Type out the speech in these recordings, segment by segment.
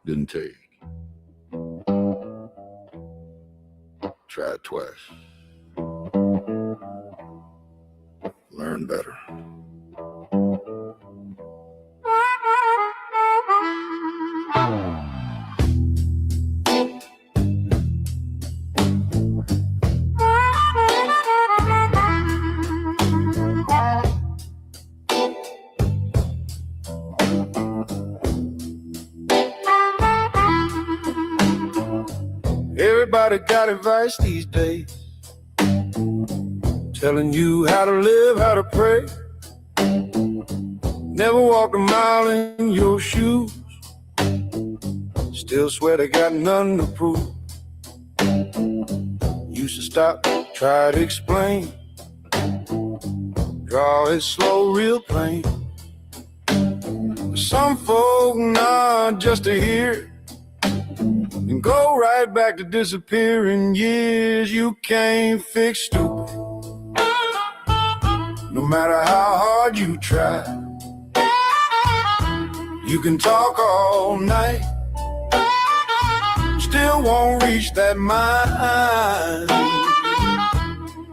Didn't take. Tried twice. Learn better. Everybody got advice these days, telling you how to live, how to pray. Never walked a mile in your shoes, still swear they got nothing to prove. Used to stop, try to explain, draw it slow, real plain. Some folk nod just to hear and go right back to disappearing years. You can't fix stupid, no matter how hard you try. You can talk all night, still won't reach that mind.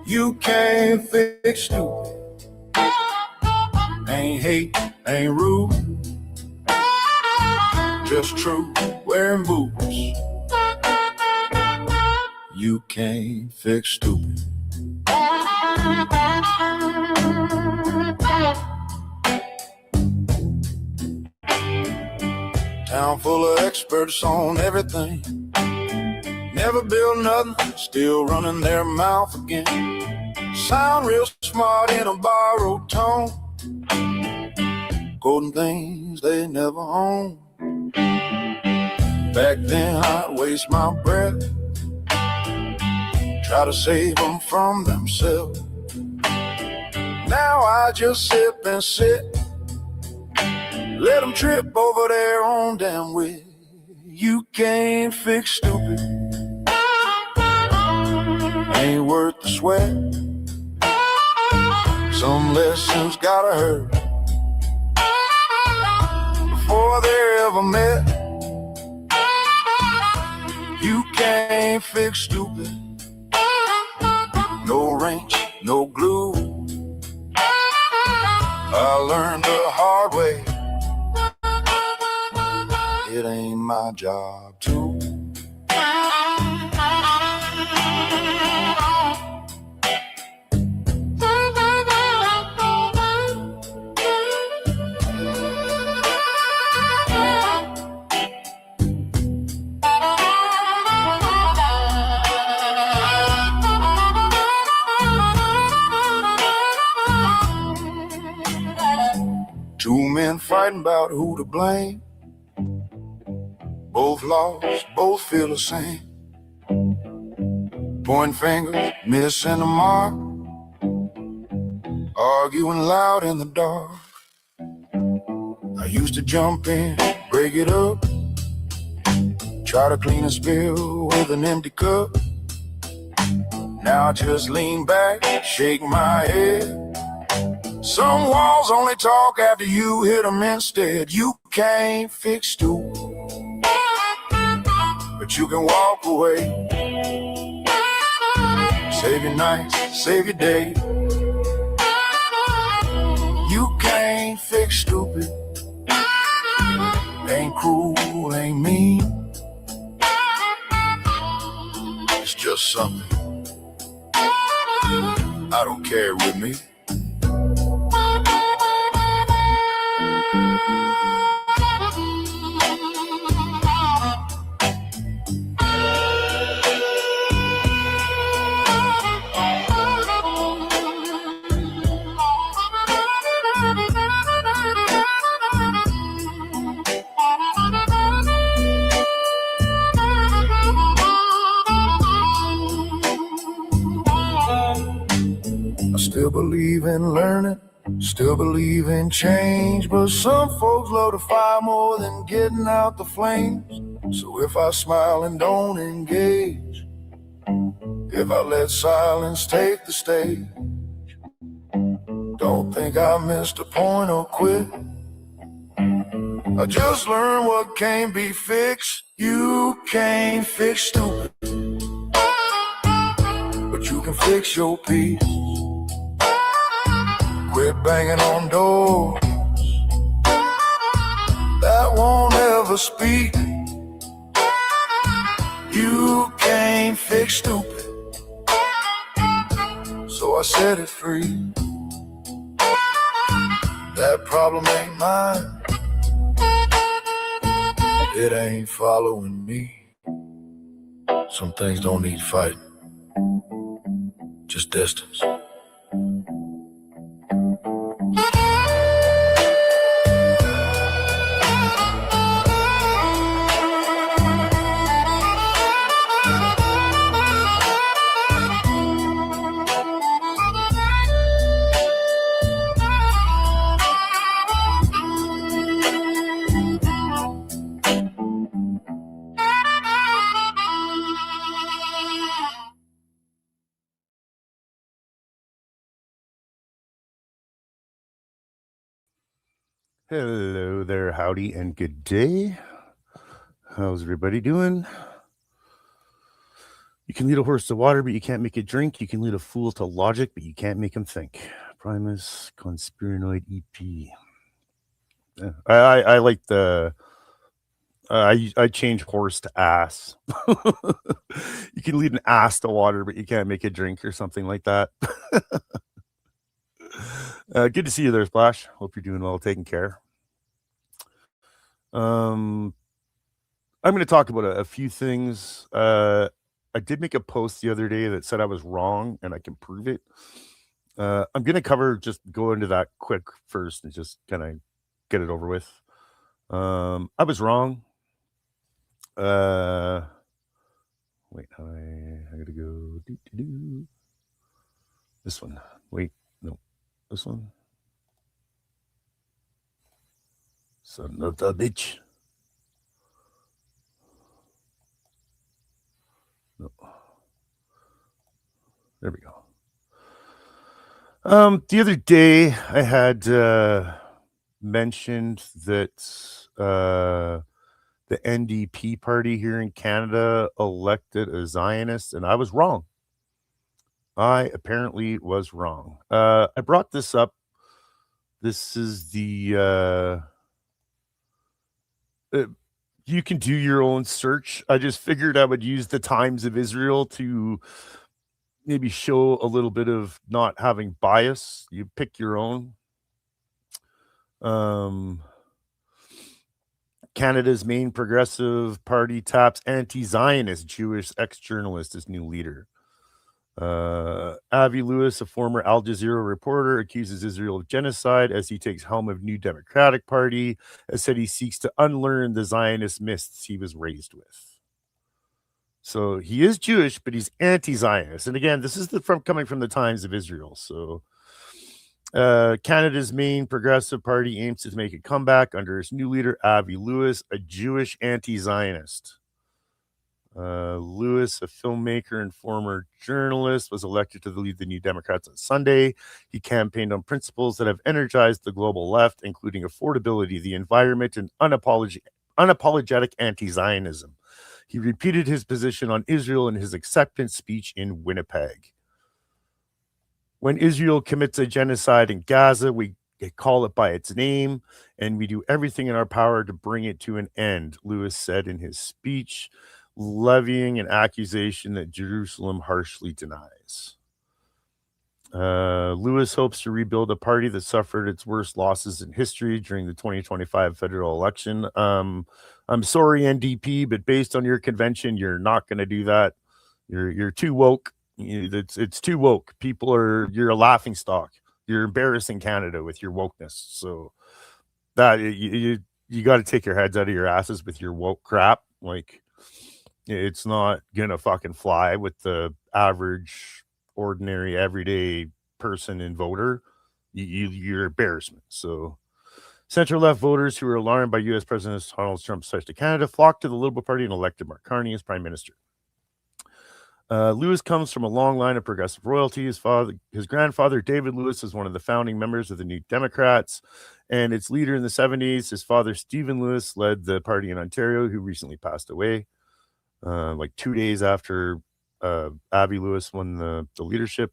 You can't fix stupid. Ain't hate, ain't rude, just true, wearing boots. You can't fix stupid. Town full of experts on everything, never build nothing, still running their mouth again. Sound real smart in a borrowed tone, quoting things they never own. Back then I'd waste my breath, try to save them from themselves. Now I just sip and sit, let them trip over their own damn way. You can't fix stupid, ain't worth the sweat. Some lessons gotta hurt before they're ever met. You can't fix stupid, no wrench, no glue. I learned the hard way, it ain't my job to. Two men fighting about who to blame, both lost, both feel the same. Pointing fingers, missing the mark, arguing loud in the dark. I used to jump in, break it up, try to clean a spill with an empty cup. Now I just lean back, shake my head. Some walls only talk after you hit them instead. You can't fix stupid, but you can walk away. Save your nights, save your day. You can't fix stupid, ain't cruel, ain't mean. It's just something I don't carry with me. Still believe in learning, still believe in change, but some folks love the fire more than getting out the flames. So if I smile and don't engage, if I let silence take the stage, don't think I missed a point or quit. I just learned what can't be fixed. You can't fix stupid, but you can fix your peace. Quit banging on doors that won't ever speak. You can't fix stupid, so I set it free. That problem ain't mine. It ain't following me. Some things don't need fighting, just distance. Hello there, howdy, and good day. How's everybody doing? You can lead a horse to water, but you can't make it drink. You can lead a fool to logic, but you can't make him think. Primus Conspiranoid EP. I like the... I change horse to ass. You can lead an ass to water, but you can't make it drink, or something like that. Good to see you there, Splash. Hope you're doing well, taking care. I'm going to talk about a few things. I did make a post the other day that said I was wrong, and I can prove it. I'm going to go into that quick first and just kind of get it over with. I was wrong. Wait, I got to go. This one. Wait, no, this one. Son of a bitch. No. There we go. The other day I had mentioned that the NDP party here in Canada elected a Zionist, and I was wrong. I apparently was wrong. I brought this up. This is the... you can do your own search. I just figured I would use the Times of Israel to maybe show a little bit of not having bias. You pick your own. Canada's main progressive party taps anti-Zionist Jewish ex-journalist as new leader. Avi Lewis, a former Al Jazeera reporter, accuses Israel of genocide as he takes helm of New Democratic Party, has said he seeks to unlearn the Zionist myths he was raised with. So he is Jewish, but he's anti-Zionist. And again, this is coming from the Times of Israel. So Canada's main progressive party aims to make a comeback under its new leader, Avi Lewis, a Jewish anti-Zionist. Lewis, a filmmaker and former journalist, was elected to lead the New Democrats on Sunday. He campaigned on principles that have energized the global left, including affordability, the environment, and unapologetic anti-Zionism. He repeated his position on Israel in his acceptance speech in Winnipeg. When Israel commits a genocide in Gaza, we call it by its name, and we do everything in our power to bring it to an end, Lewis said in his speech, levying an accusation that Jerusalem harshly denies. Lewis hopes to rebuild a party that suffered its worst losses in history during the 2025 federal election. I'm sorry, NDP, but based on your convention, you're not going to do that. You're too woke. It's too woke. You're a laughing stock. You're embarrassing Canada with your wokeness. So that you got to take your heads out of your asses with your woke crap. Like, it's not gonna fucking fly with the average, ordinary, everyday person and voter. You're embarrassment. So center-left voters who are alarmed by U.S. President Donald Trump's threats to Canada flocked to the Liberal Party and elected Mark Carney as Prime Minister. Lewis comes from a long line of progressive royalty. His grandfather, David Lewis, is one of the founding members of the New Democrats and its leader in the 70s. His father, Stephen Lewis, led the party in Ontario, who recently passed away, like 2 days after Avi Lewis won the leadership.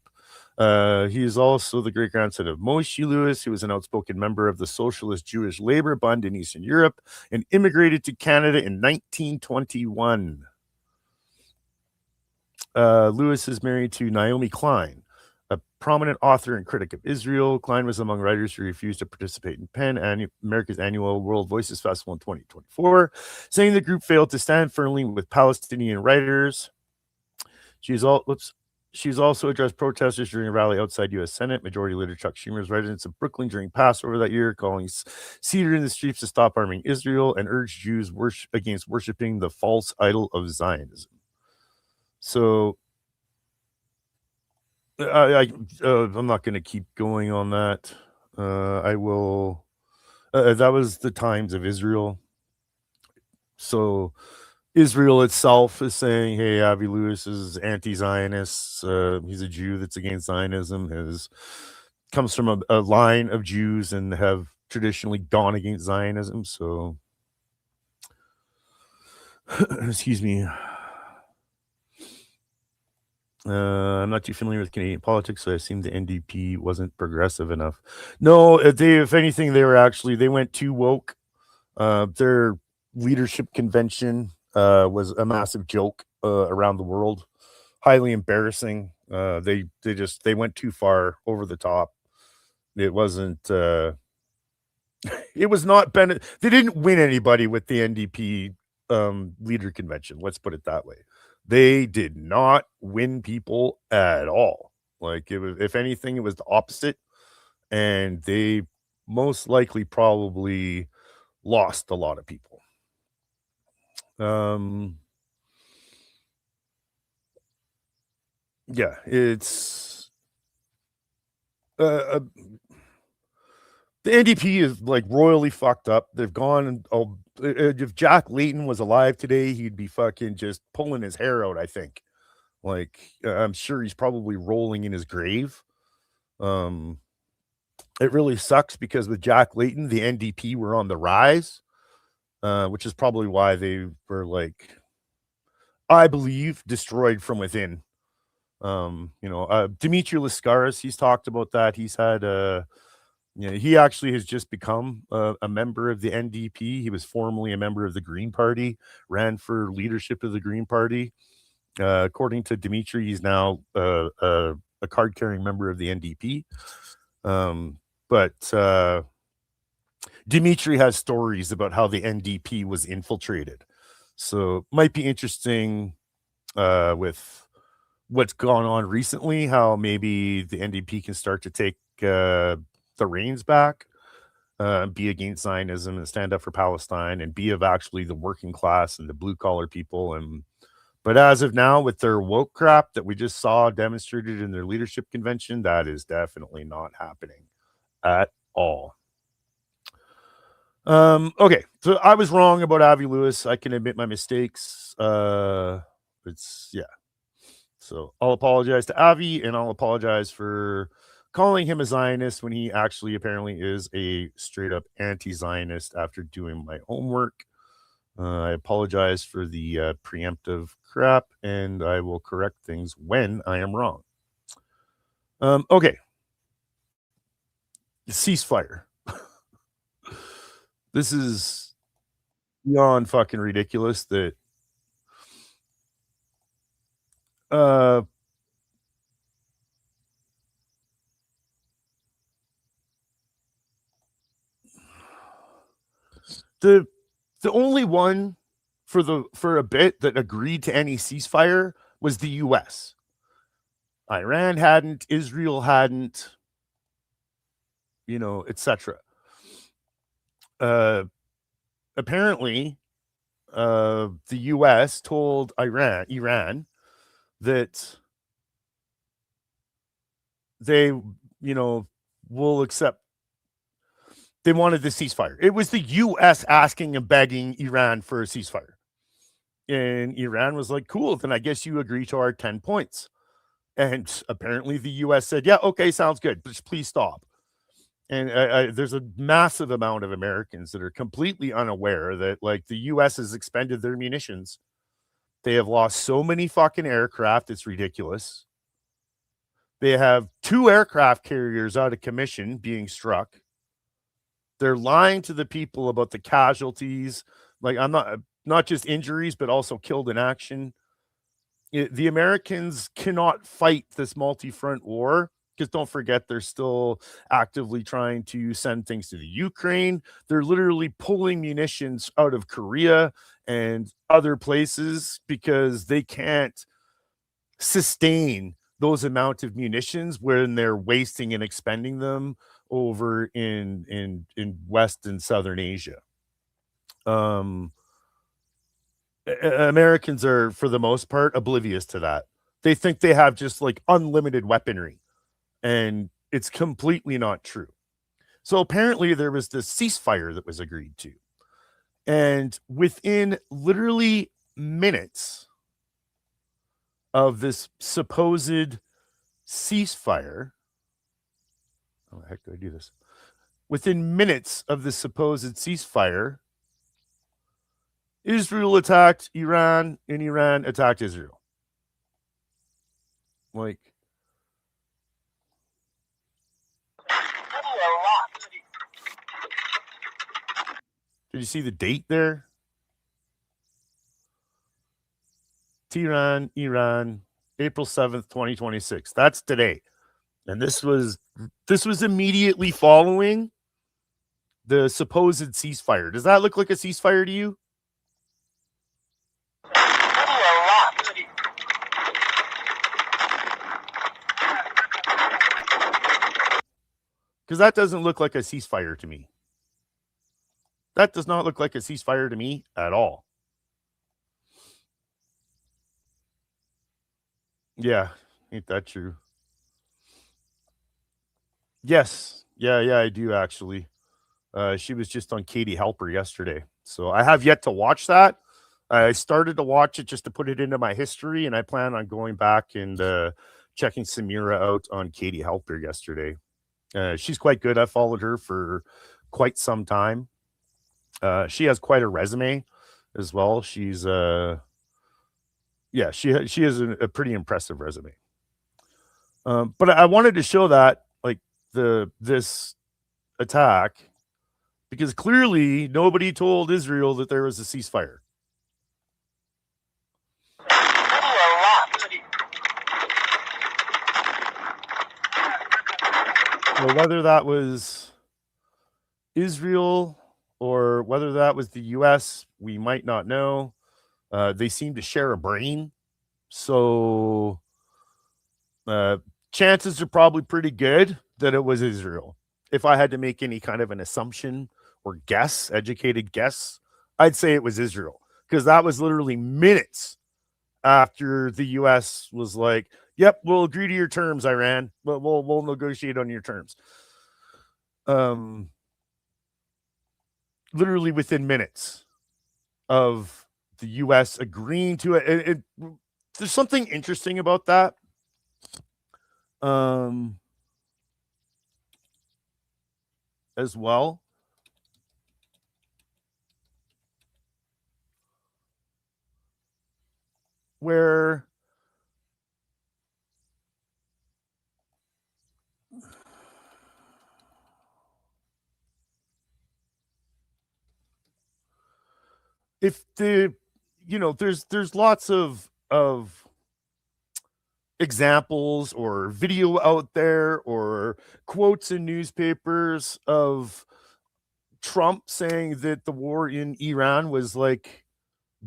He is also the great grandson of Moshe Lewis, who was an outspoken member of the Socialist Jewish Labor Bund in Eastern Europe and immigrated to Canada in 1921. Lewis is married to Naomi Klein, a prominent author and critic of Israel. Klein was among writers who refused to participate in PEN, America's annual World Voices Festival in 2024, saying the group failed to stand firmly with Palestinian writers. She's also addressed protesters during a rally outside U.S. Senate. Majority Leader Chuck Schumer's residence of Brooklyn during Passover that year, calling Cedar in the streets to stop arming Israel and urged Jews against worshiping the false idol of Zionism. So I'm not going to keep going on that. I will. That was the Times of Israel. So Israel itself is saying, hey, Avi Lewis is anti-Zionist. He's a Jew that's against Zionism. Comes from a line of Jews and have traditionally gone against Zionism. So, excuse me. I'm not too familiar with Canadian politics, so I assumed the NDP wasn't progressive enough. No, if anything, they went too woke. Their leadership convention was a massive joke around the world, highly embarrassing. They went too far over the top. It wasn't. It was not Bennett. They didn't win anybody with the NDP leader convention. Let's put it that way. They did not win people at all. Like, it was, if anything, it was the opposite, and they most likely probably lost a lot of people. Yeah, it's the NDP is like royally fucked up. They've gone. If Jack Layton was alive today, he'd be fucking just pulling his hair out, I think. Like, I'm sure he's probably rolling in his grave. It really sucks because with Jack Layton, the NDP were on the rise, which is probably why they were, like, I believe, destroyed from within. Dimitri Lascaris, he's talked about that. He's had he actually has just become a member of the NDP. He was formerly a member of the Green Party, ran for leadership of the Green Party. According to Dimitri, he's now a card-carrying member of the NDP. But Dimitri has stories about how the NDP was infiltrated. So might be interesting with what's gone on recently, how maybe the NDP can start to take the reins back, be against Zionism and stand up for Palestine and be of actually the working class and the blue collar people. But as of now, with their woke crap that we just saw demonstrated in their leadership convention, that is definitely not happening at all. Okay, so I was wrong about Avi Lewis. I can admit my mistakes. So I'll apologize to Avi, and I'll apologize for calling him a Zionist when he actually apparently is a straight up anti-Zionist after doing my homework. I apologize for the preemptive crap, and I will correct things when I am wrong. Okay. Ceasefire. This is beyond fucking ridiculous that the only one for a bit that agreed to any ceasefire was the US. Iran hadn't, Israel hadn't, etc. Apparently, the US told Iran that they, will accept. They wanted the ceasefire. It was the US asking and begging Iran for a ceasefire. And Iran was like, cool, then I guess you agree to our 10 points. And apparently the US said, yeah, okay, sounds good, but please stop. And there's a massive amount of Americans that are completely unaware that, like, the US has expended their munitions. They have lost so many fucking aircraft, it's ridiculous. They have 2 aircraft carriers out of commission being struck. They're lying to the people about the casualties. Like, I'm not just injuries, but also killed in action. The Americans cannot fight this multi-front war because don't forget they're still actively trying to send things to the Ukraine. They're literally pulling munitions out of Korea and other places because they can't sustain those amount of munitions when they're wasting and expending them over in West and Southern Asia. Americans are, for the most part, oblivious to that. They think they have just like unlimited weaponry, and it's completely not true. So apparently there was this ceasefire that was agreed to. And within literally minutes of this supposed ceasefire, how the heck do I do this? Within minutes of the supposed ceasefire, Israel attacked Iran and Iran attacked Israel. Like, did you see the date there? Tehran, Iran, April 7th, 2026. That's today. And this was immediately following the supposed ceasefire. Does that look like a ceasefire to you? Because that doesn't look like a ceasefire to me. That does not look like a ceasefire to me at all. Yeah, ain't that true? Yes. Yeah, I do actually. She was just on Katie Halper yesterday. So I have yet to watch that. I started to watch it just to put it into my history, and I plan on going back and checking Samira out on Katie Halper yesterday. She's quite good. I followed her for quite some time. She has quite a resume as well. She's she has a pretty impressive resume. But I wanted to show that, like, this attack, because clearly nobody told Israel that there was a ceasefire. So whether that was Israel or whether that was the US, we might not know. They seem to share a brain. So chances are probably pretty good that it was Israel. If I had to make any kind of an assumption or guess, educated guess, I'd say it was Israel, because that was literally minutes after the US was like, yep, we'll agree to your terms, Iran. We'll negotiate on your terms. Literally within minutes of the US agreeing to it. There's something interesting about that. As well. Where if the, there's lots of examples or video out there or quotes in newspapers of Trump saying that the war in Iran was like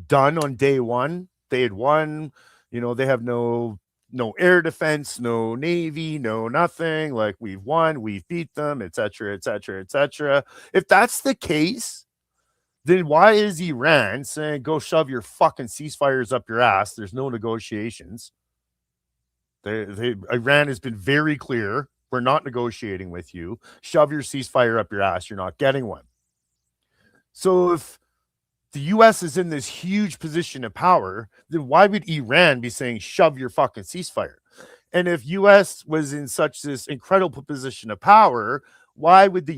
done on day one. They had won, they have no air defense, no navy, no nothing. Like, we've won, we've beat them, etc., etc., etc. If that's the case, then why is Iran saying go shove your fucking ceasefires up your ass? There's no negotiations. Iran has been very clear. We're not negotiating with you. Shove your ceasefire up your ass. You're not getting one. So if the US is in this huge position of power, then why would Iran be saying shove your fucking ceasefire? And if US was in such this incredible position of power, why would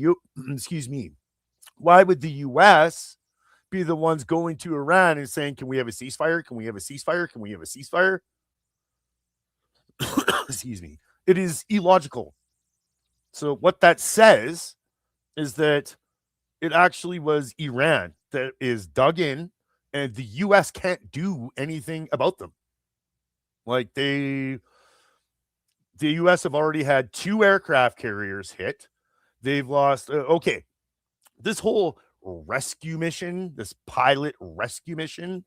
excuse me, why would the US be the ones going to Iran and saying, can we have a ceasefire? Can we have a ceasefire? Can we have a ceasefire? Excuse me. It is illogical. So what that says is that it actually was Iran that is dug in, and the US can't do anything about them. Like the US have already had 2 aircraft carriers hit. They've lost okay. This whole rescue mission, this pilot rescue mission,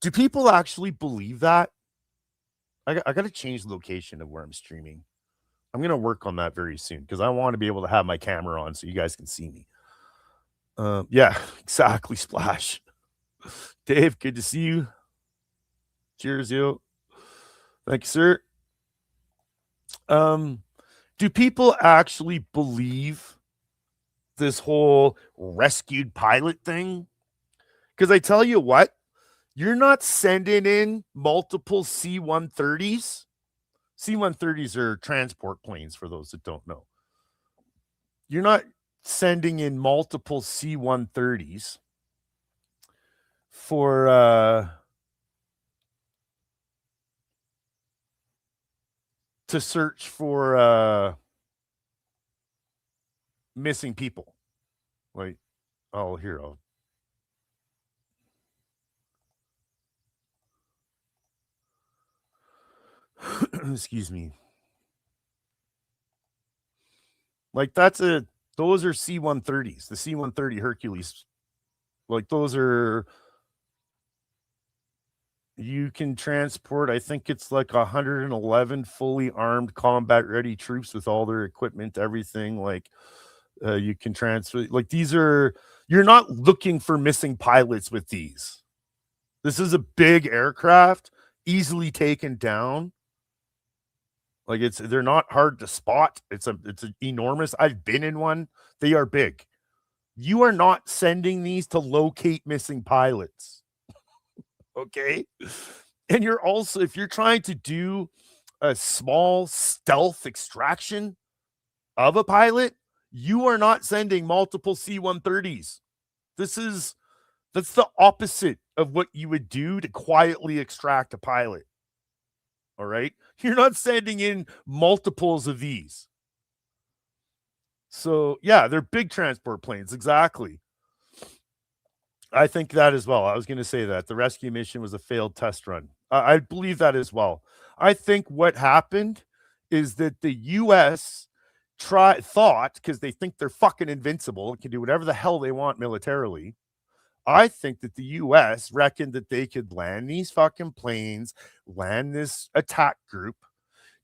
do people actually believe that? I got to change the location of where I'm streaming. I'm going to work on that very soon because I want to be able to have my camera on so you guys can see me. Yeah, exactly, Splash. Dave, good to see you. Cheers, yo. Thank you, sir. Do people actually believe this whole rescued pilot thing? Because I tell you what, you're not sending in multiple C-130s. C-130s are transport planes, for those that don't know. You're not sending in multiple C-130s for to search for missing people. Like, oh, here, excuse me. Like those are C-130s, the C-130 Hercules. Like those are, you can transport, I think it's like 111 fully armed combat ready troops with all their equipment, everything. Like you can transfer, like these are, you're not looking for missing pilots with these. This is a big aircraft, easily taken down. Like they're not hard to spot. It's enormous. I've been in one. They are big. You are not sending these to locate missing pilots. Okay. And you're also, if you're trying to do a small stealth extraction of a pilot, you are not sending multiple C-130s. That's the opposite of what you would do to quietly extract a pilot. All right. You're not sending in multiples of these. So, yeah, they're big transport planes. Exactly. I think that as well. I was going to say that the rescue mission was a failed test run. I believe that as well. I think what happened is that the U.S. thought, because they think they're fucking invincible and can do whatever the hell they want militarily. I think that the U.S. reckoned that they could land these fucking planes, land this attack group,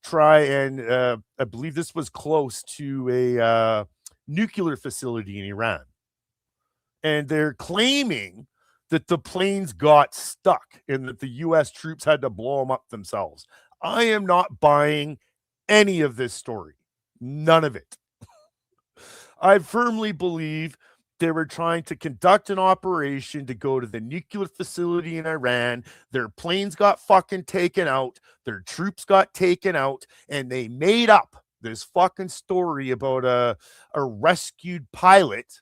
try and I believe this was close to a nuclear facility in Iran. And they're claiming that the planes got stuck and that the U.S. troops had to blow them up themselves. I am not buying any of this story. None of it. I firmly believe they were trying to conduct an operation to go to the nuclear facility in Iran. Their planes got fucking taken out. Their troops got taken out. And they made up this fucking story about a rescued pilot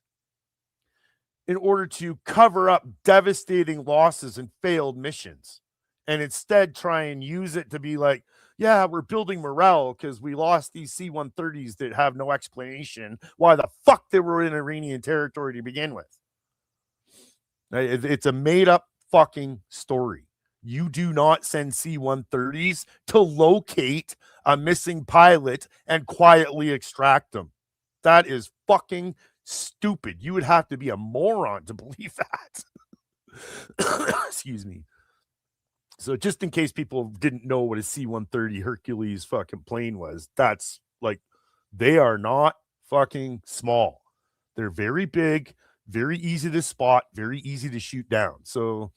in order to cover up devastating losses and failed missions. And instead try and use it to be like, yeah, we're building morale because we lost these C-130s that have no explanation why the fuck they were in Iranian territory to begin with. It's a made-up fucking story. You do not send C-130s to locate a missing pilot and quietly extract them. That is fucking stupid. You would have to be a moron to believe that. Excuse me. So just in case people didn't know what a C-130 Hercules fucking plane was, that's like, they are not fucking small. They're very big, very easy to spot, very easy to shoot down. So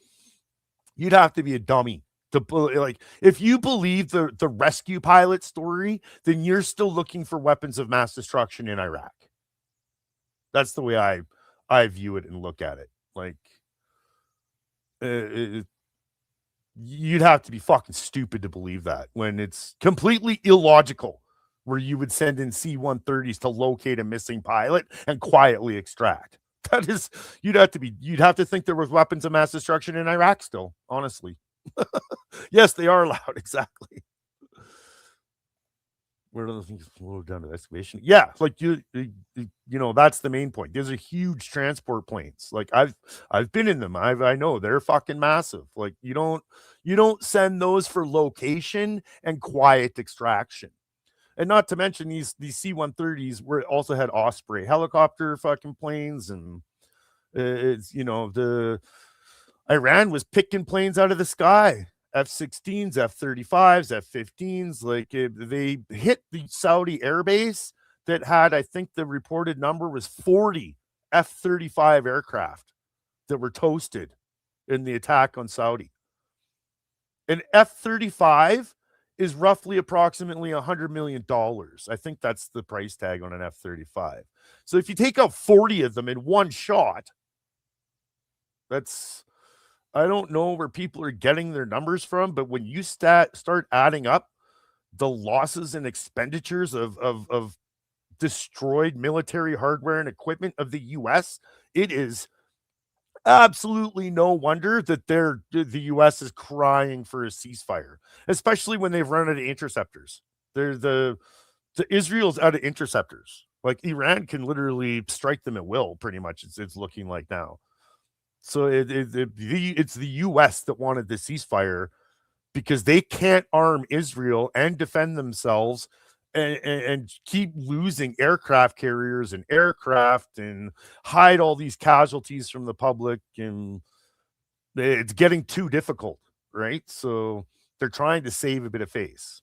you'd have to be a dummy to, like, if you believe the rescue pilot story, then you're still looking for weapons of mass destruction in Iraq. That's the way I view it and look at it. Like, You'd have to be fucking stupid to believe that when it's completely illogical where you would send in C-130s to locate a missing pilot and quietly extract. That is, you'd have to think there was weapons of mass destruction in Iraq still, honestly. Yes, they are allowed, exactly. Where do those things slow down to excavation? Yeah, like that's the main point. These are huge transport planes. Like I've been in them. I know they're fucking massive. Like you don't send those for location and quiet extraction. And not to mention these C-130s were also had Osprey helicopter fucking planes, and the Iran was picking planes out of the sky. F-16s, F-35s, F-15s, like they hit the Saudi airbase that had, I think the reported number was 40 F-35 aircraft that were toasted in the attack on Saudi. An F-35 is roughly approximately $100 million. I think that's the price tag on an F-35. So if you take out 40 of them in one shot, I don't know where people are getting their numbers from, but when you start adding up the losses and expenditures of destroyed military hardware and equipment of the U.S., it is absolutely no wonder that the U.S. is crying for a ceasefire, especially when they've run out of interceptors. The Israel's out of interceptors. Like Iran can literally strike them at will, pretty much. It's looking like now. So it's the U.S. that wanted the ceasefire because they can't arm Israel and defend themselves and keep losing aircraft carriers and aircraft and hide all these casualties from the public. And it's getting too difficult, right? So they're trying to save a bit of face.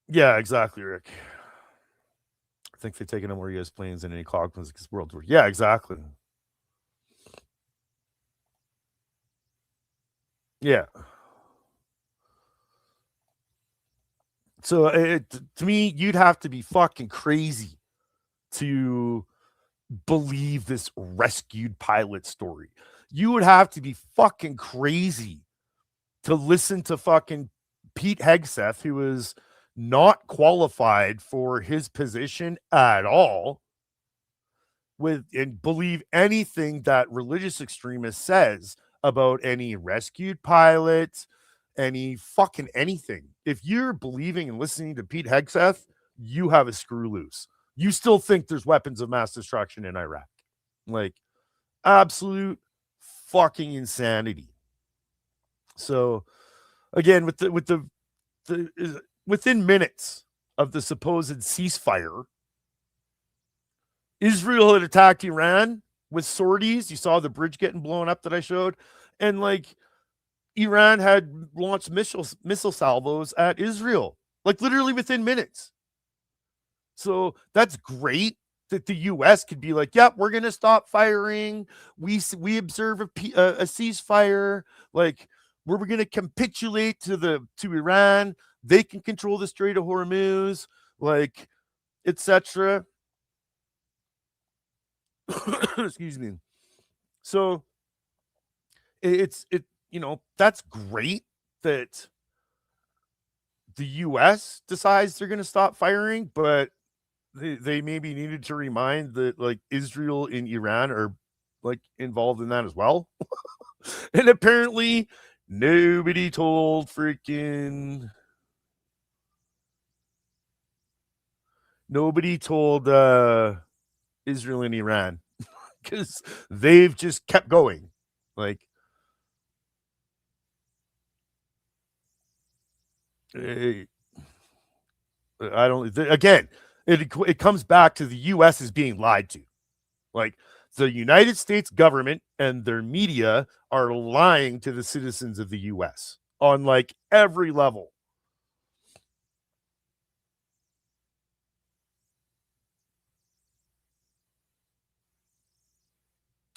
Yeah, exactly, Rick. I think they've taken more U.S. planes than any Cogman's World War. Yeah, exactly. Yeah. So to me, you'd have to be fucking crazy to believe this rescued pilot story. You would have to be fucking crazy to listen to fucking Pete Hegseth, who is not qualified for his position at all, and believe anything that religious extremist says about any rescued pilots, any fucking anything. If you're believing and listening to Pete Hegseth, you have a screw loose. You still think there's weapons of mass destruction in Iraq. Like absolute fucking insanity. So again, with the within minutes of the supposed ceasefire, Israel had attacked Iran with sorties. You saw the bridge getting blown up that I showed. And like Iran had launched missile salvos at Israel, like literally within minutes. So that's great that the U.S. could be like, "Yep, we're gonna stop firing. We observe a ceasefire. Like we're gonna capitulate to Iran. They can control the Strait of Hormuz, like etc." Excuse me. So that's great that the U.S. decides they're going to stop firing, but they maybe needed to remind that like Israel and Iran are like involved in that as well. And apparently nobody told Israel and Iran because they've just kept going. Like I don't. Again, it comes back to the U.S. is being lied to. Like the United States government and their media are lying to the citizens of the U.S. on like every level.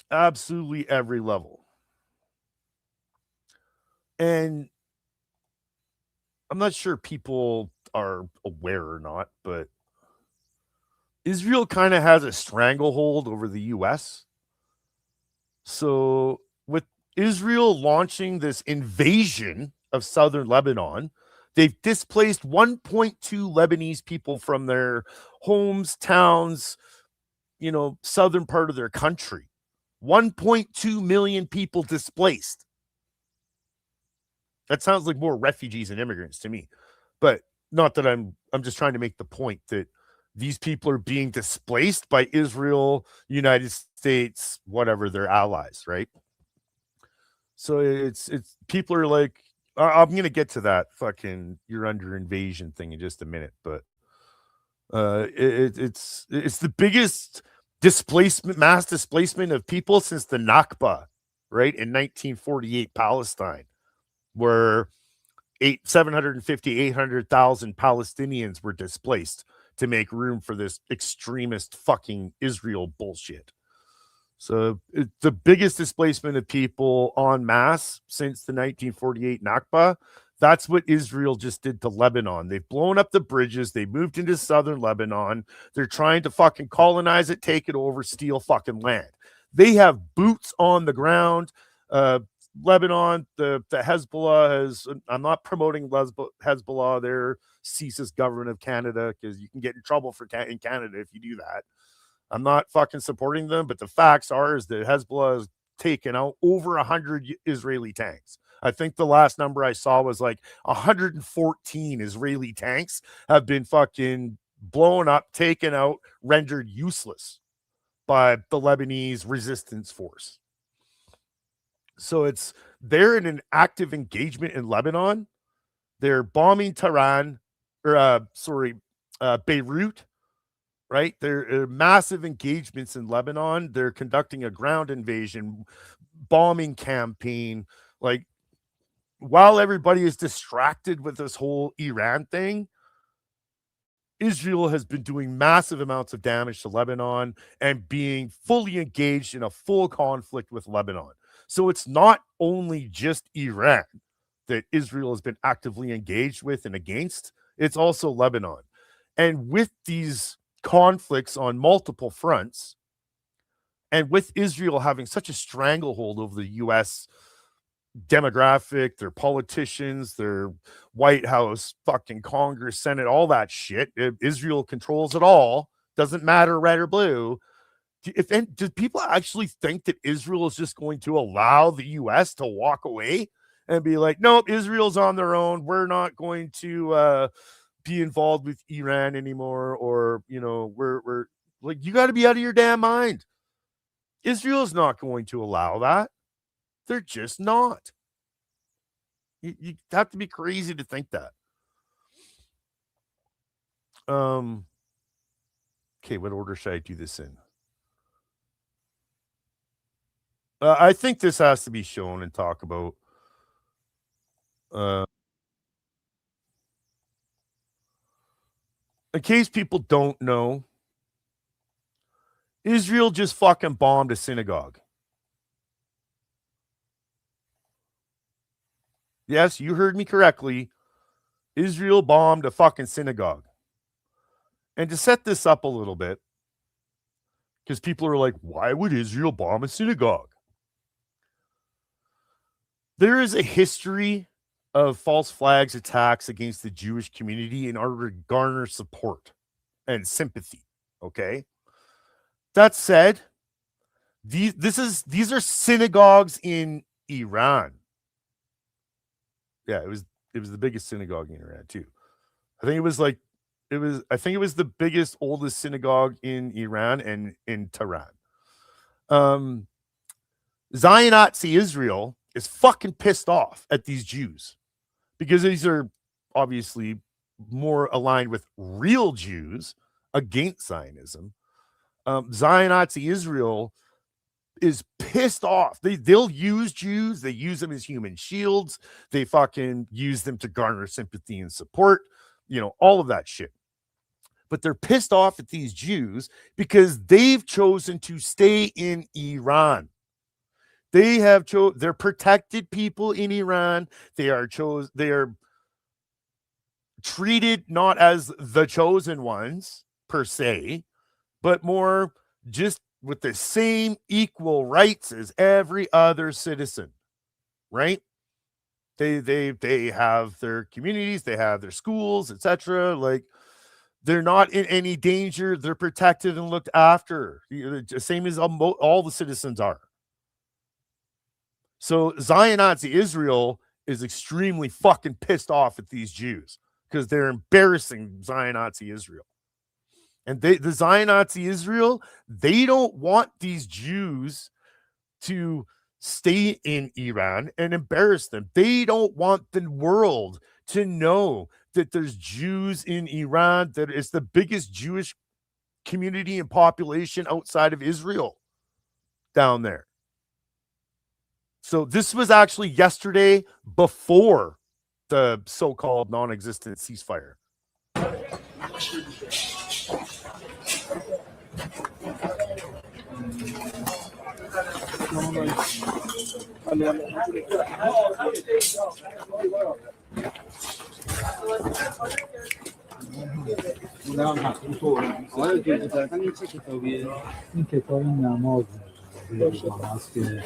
Absolutely every level. And I'm not sure people are aware or not, but Israel kind of has a stranglehold over the U.S. So with Israel launching this invasion of southern Lebanon, they've displaced 1.2 Lebanese people from their homes, towns, southern part of their country. 1.2 million people displaced. That sounds like more refugees and immigrants to me. But not that I'm just trying to make the point that these people are being displaced by Israel, United States, whatever, their allies, right? So it's people are like, I'm going to get to that fucking you're under invasion thing in just a minute, but it's the biggest mass displacement of people since the Nakba, right, in 1948 Palestine, where 800,000 Palestinians were displaced to make room for this extremist fucking Israel bullshit. So it's the biggest displacement of people en masse since the 1948 Nakba. That's what Israel just did to Lebanon. They've blown up the bridges. They moved into southern Lebanon. They're trying to fucking colonize it, take it over, steal fucking land. They have boots on the ground. Lebanon, the Hezbollah has, I'm not promoting Hezbollah. They're CSIS government of Canada, because you can get in trouble in Canada if you do that. I'm not fucking supporting them, but the facts are is that Hezbollah has taken out over 100 Israeli tanks. I think the last number I saw was like 114 Israeli tanks have been fucking blown up, taken out, rendered useless by the Lebanese resistance force. So they're in an active engagement in Lebanon. They're bombing Beirut. Right? There are massive engagements in Lebanon. They're conducting a ground invasion, bombing campaign. Like, while everybody is distracted with this whole Iran thing, Israel has been doing massive amounts of damage to Lebanon and being fully engaged in a full conflict with Lebanon. So it's not only just Iran that Israel has been actively engaged with and against, it's also Lebanon. And with these conflicts on multiple fronts, and with Israel having such a stranglehold over the U.S. demographic, their politicians, their White House, fucking Congress, Senate, all that shit, Israel controls it all. Doesn't matter red or blue. Do people actually think that Israel is just going to allow the U.S. to walk away and be like, nope, Israel's on their own, we're not going to be involved with Iran anymore, or we're like, you got to be out of your damn mind. Israel's not going to allow that. They're just not. You have to be crazy to think that. Okay, what order should I do this in? I think this has to be shown and talk about. In case people don't know, Israel just fucking bombed a synagogue. Yes, you heard me correctly. Israel bombed a fucking synagogue. And to set this up a little bit, because people are like, why would Israel bomb a synagogue? There is a history of false flags attacks against the Jewish community in order to garner support and sympathy. Okay. That said, these are synagogues in Iran. Yeah, it was the biggest synagogue in Iran too. I think it was the biggest, oldest synagogue in Iran and in Tehran. Zionazi Israel is fucking pissed off at these Jews because these are obviously more aligned with real Jews against Zionism. Zionazi Israel is pissed off. They'll use Jews. They use them as human shields. They fucking use them to garner sympathy and support, all of that shit. But they're pissed off at these Jews because they've chosen to stay in Iran. They're protected people in Iran. They are treated not as the chosen ones per se, but more just with the same equal rights as every other citizen, right? They have their communities, they have their schools, etc. Like, they're not in any danger. They're protected and looked after, same as all the citizens are. So Zion Nazi Israel is extremely fucking pissed off at these Jews because they're embarrassing Zion Nazi Israel. And the Zion Nazi Israel, they don't want these Jews to stay in Iran and embarrass them. They don't want the world to know that there's Jews in Iran, that it's the biggest Jewish community and population outside of Israel down there. So this was actually yesterday before the so-called non-existent ceasefire. این کتاب نماز ماست که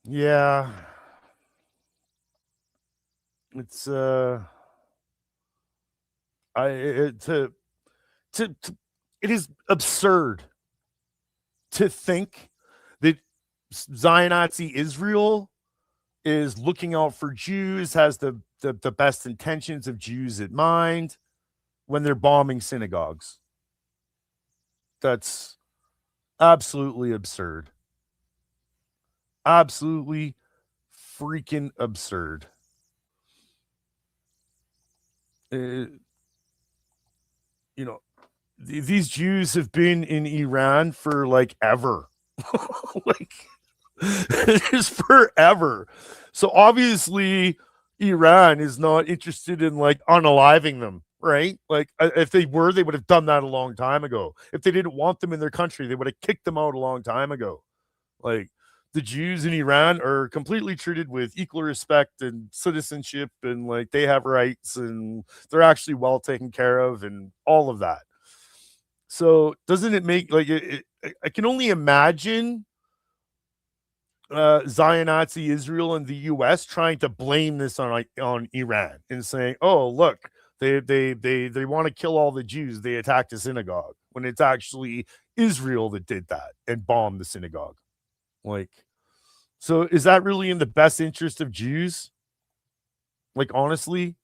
Yeah. It's it is absurd to think that Zion Nazi Israel is looking out for Jews, has the best intentions of Jews in mind when they're bombing synagogues. That's absolutely absurd. Absolutely freaking absurd. These Jews have been in Iran for like ever. Like, just forever. So obviously Iran is not interested in like unaliving them, right? Like, if they were, they would have done that a long time ago. If they didn't want them in their country, they would have kicked them out a long time ago. Like, the Jews in Iran are completely treated with equal respect and citizenship, and like they have rights and they're actually well taken care of and all of that. So doesn't it make like I can only imagine Zion Nazi Israel and the US trying to blame this on Iran and saying, oh, look, they want to kill all the Jews. They attacked a synagogue, when it's actually Israel that did that and bombed the synagogue. Like, so is that really in the best interest of Jews? Like, honestly,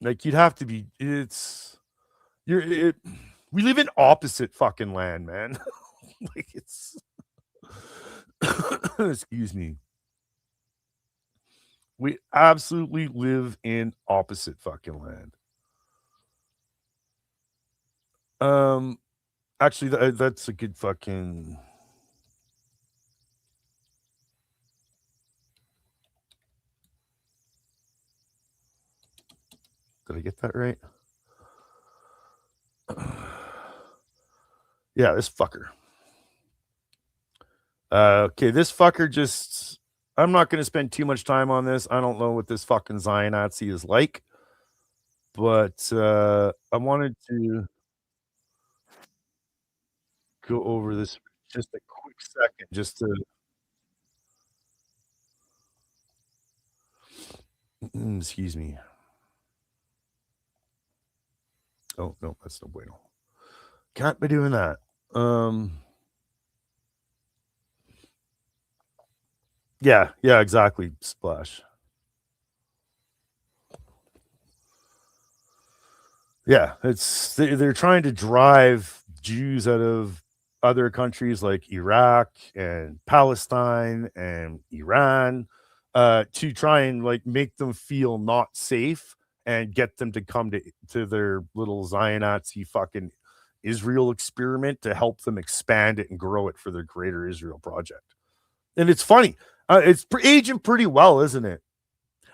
like, you'd have to be, we live in opposite fucking land, man. Like, it's, excuse me. We absolutely live in opposite fucking land. Actually, that's a good fucking. Did I get that right? Yeah, this fucker. Okay, this fucker just. I'm not going to spend too much time on this. I don't know what this fucking Zion Nazi is like, but I wanted to go over this for just a quick second, just to. Excuse me. Oh, no, that's no bueno. Can't be doing that. Yeah, exactly. Splash. Yeah, they're trying to drive Jews out of other countries like Iraq and Palestine and Iran to try and like make them feel not safe and get them to come to their little Zion Nazi fucking Israel experiment to help them expand it and grow it for their greater Israel project. And it's funny. It's aging pretty well, isn't it?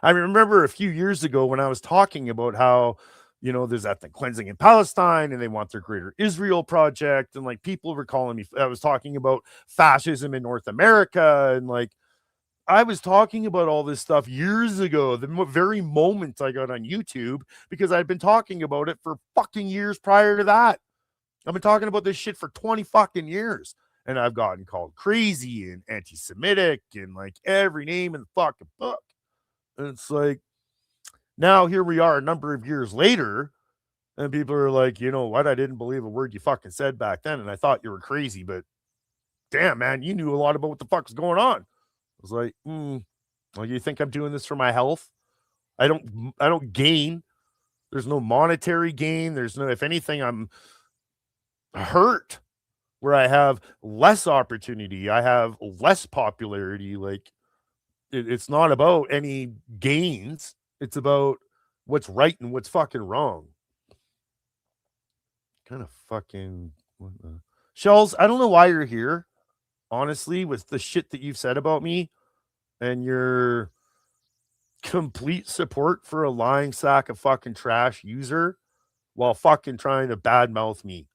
I remember a few years ago when I was talking about how, there's ethnic cleansing in Palestine and they want their greater Israel project. And like people were calling me, I was talking about fascism in North America. And like, I was talking about all this stuff years ago, the very moment I got on YouTube, because I'd been talking about it for fucking years prior to that. I've been talking about this shit for 20 fucking years. And I've gotten called crazy and anti-Semitic and like every name in the fucking book. And it's like, now here we are a number of years later, and people are like, you know what? I didn't believe a word you fucking said back then, and I thought you were crazy, but damn, man, you knew a lot about what the fuck was going on. I was like, well, you think I'm doing this for my health? I don't gain. There's no monetary gain. There's no, if anything, I'm hurt where I have less opportunity. I have less popularity. Like it's not about any gains. It's about what's right and what's fucking wrong. Kind of fucking Shells, I don't know why you're here. Honestly, with the shit that you've said about me and your complete support for a lying sack of fucking trash user while fucking trying to badmouth me.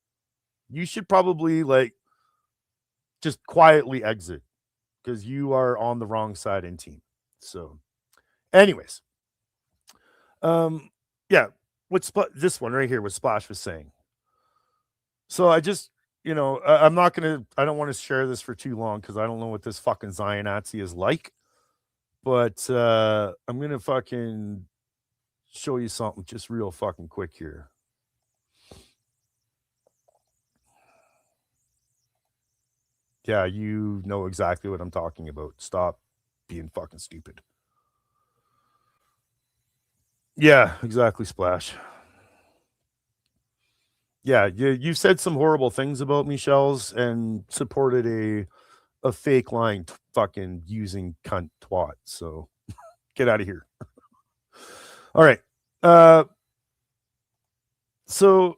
You should probably like just quietly exit because you are on the wrong side in team. So anyways, yeah, this one right here, what Splash was saying. So I just, I don't want to share this for too long because I don't know what this fucking Zion Nazi is like. But I'm going to fucking show you something just real fucking quick here. Yeah, you know exactly what I'm talking about. Stop being fucking stupid. Yeah, exactly, Splash. Yeah, you said some horrible things about me, Shells, and supported a fake lying fucking using cunt twat. So get out of here. All right. So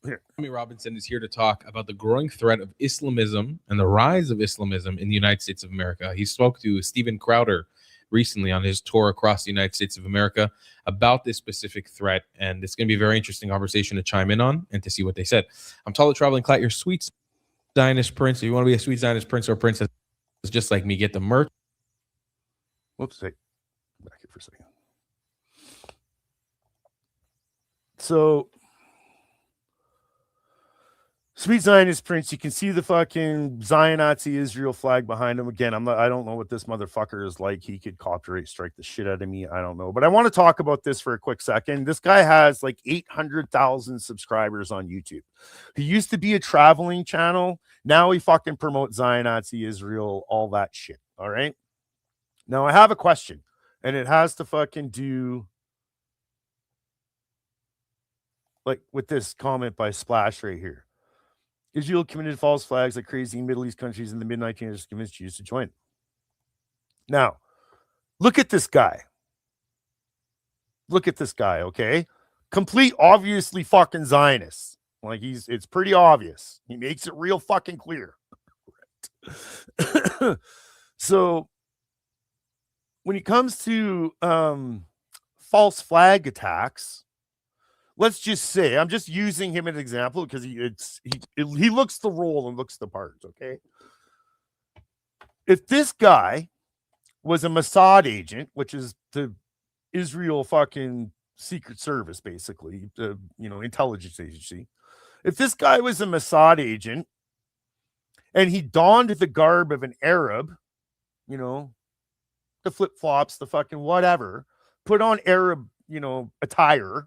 here. Tommy Robinson is here to talk about the growing threat of Islamism and the rise of Islamism in the United States of America. He spoke to Steven Crowder recently on his tour across the United States of America about this specific threat. And it's going to be a very interesting conversation to chime in on and to see what they said. I'm Tala Traveling Clat, your sweet Zionist prince. If you want to be a sweet Zionist prince or princess just like me, get the merch. Whoops, hey, back here for a second. So, sweet Zionist prince, you can see the fucking Zion Nazi Israel flag behind him. Again, I don't know what this motherfucker is like. He could copyright strike the shit out of me. I don't know. But I want to talk about this for a quick second. This guy has like 800,000 subscribers on YouTube. He used to be a traveling channel. Now he fucking promotes Zion Nazi Israel, all that shit. All right. Now I have a question, and it has to fucking do like with this comment by Splash right here. Israel committed false flags like crazy in Middle East countries in the mid-1900s to convince Jews to join. Now, look at this guy. Look at this guy, okay? Complete, obviously fucking Zionist. Like it's pretty obvious. He makes it real fucking clear. So, when it comes to false flag attacks, let's just say, I'm just using him as an example because he looks the role and looks the part, okay? If this guy was a Mossad agent, which is the Israel fucking Secret Service, basically, the intelligence agency. If this guy was a Mossad agent and he donned the garb of an Arab, the flip-flops, the fucking whatever, put on Arab, attire,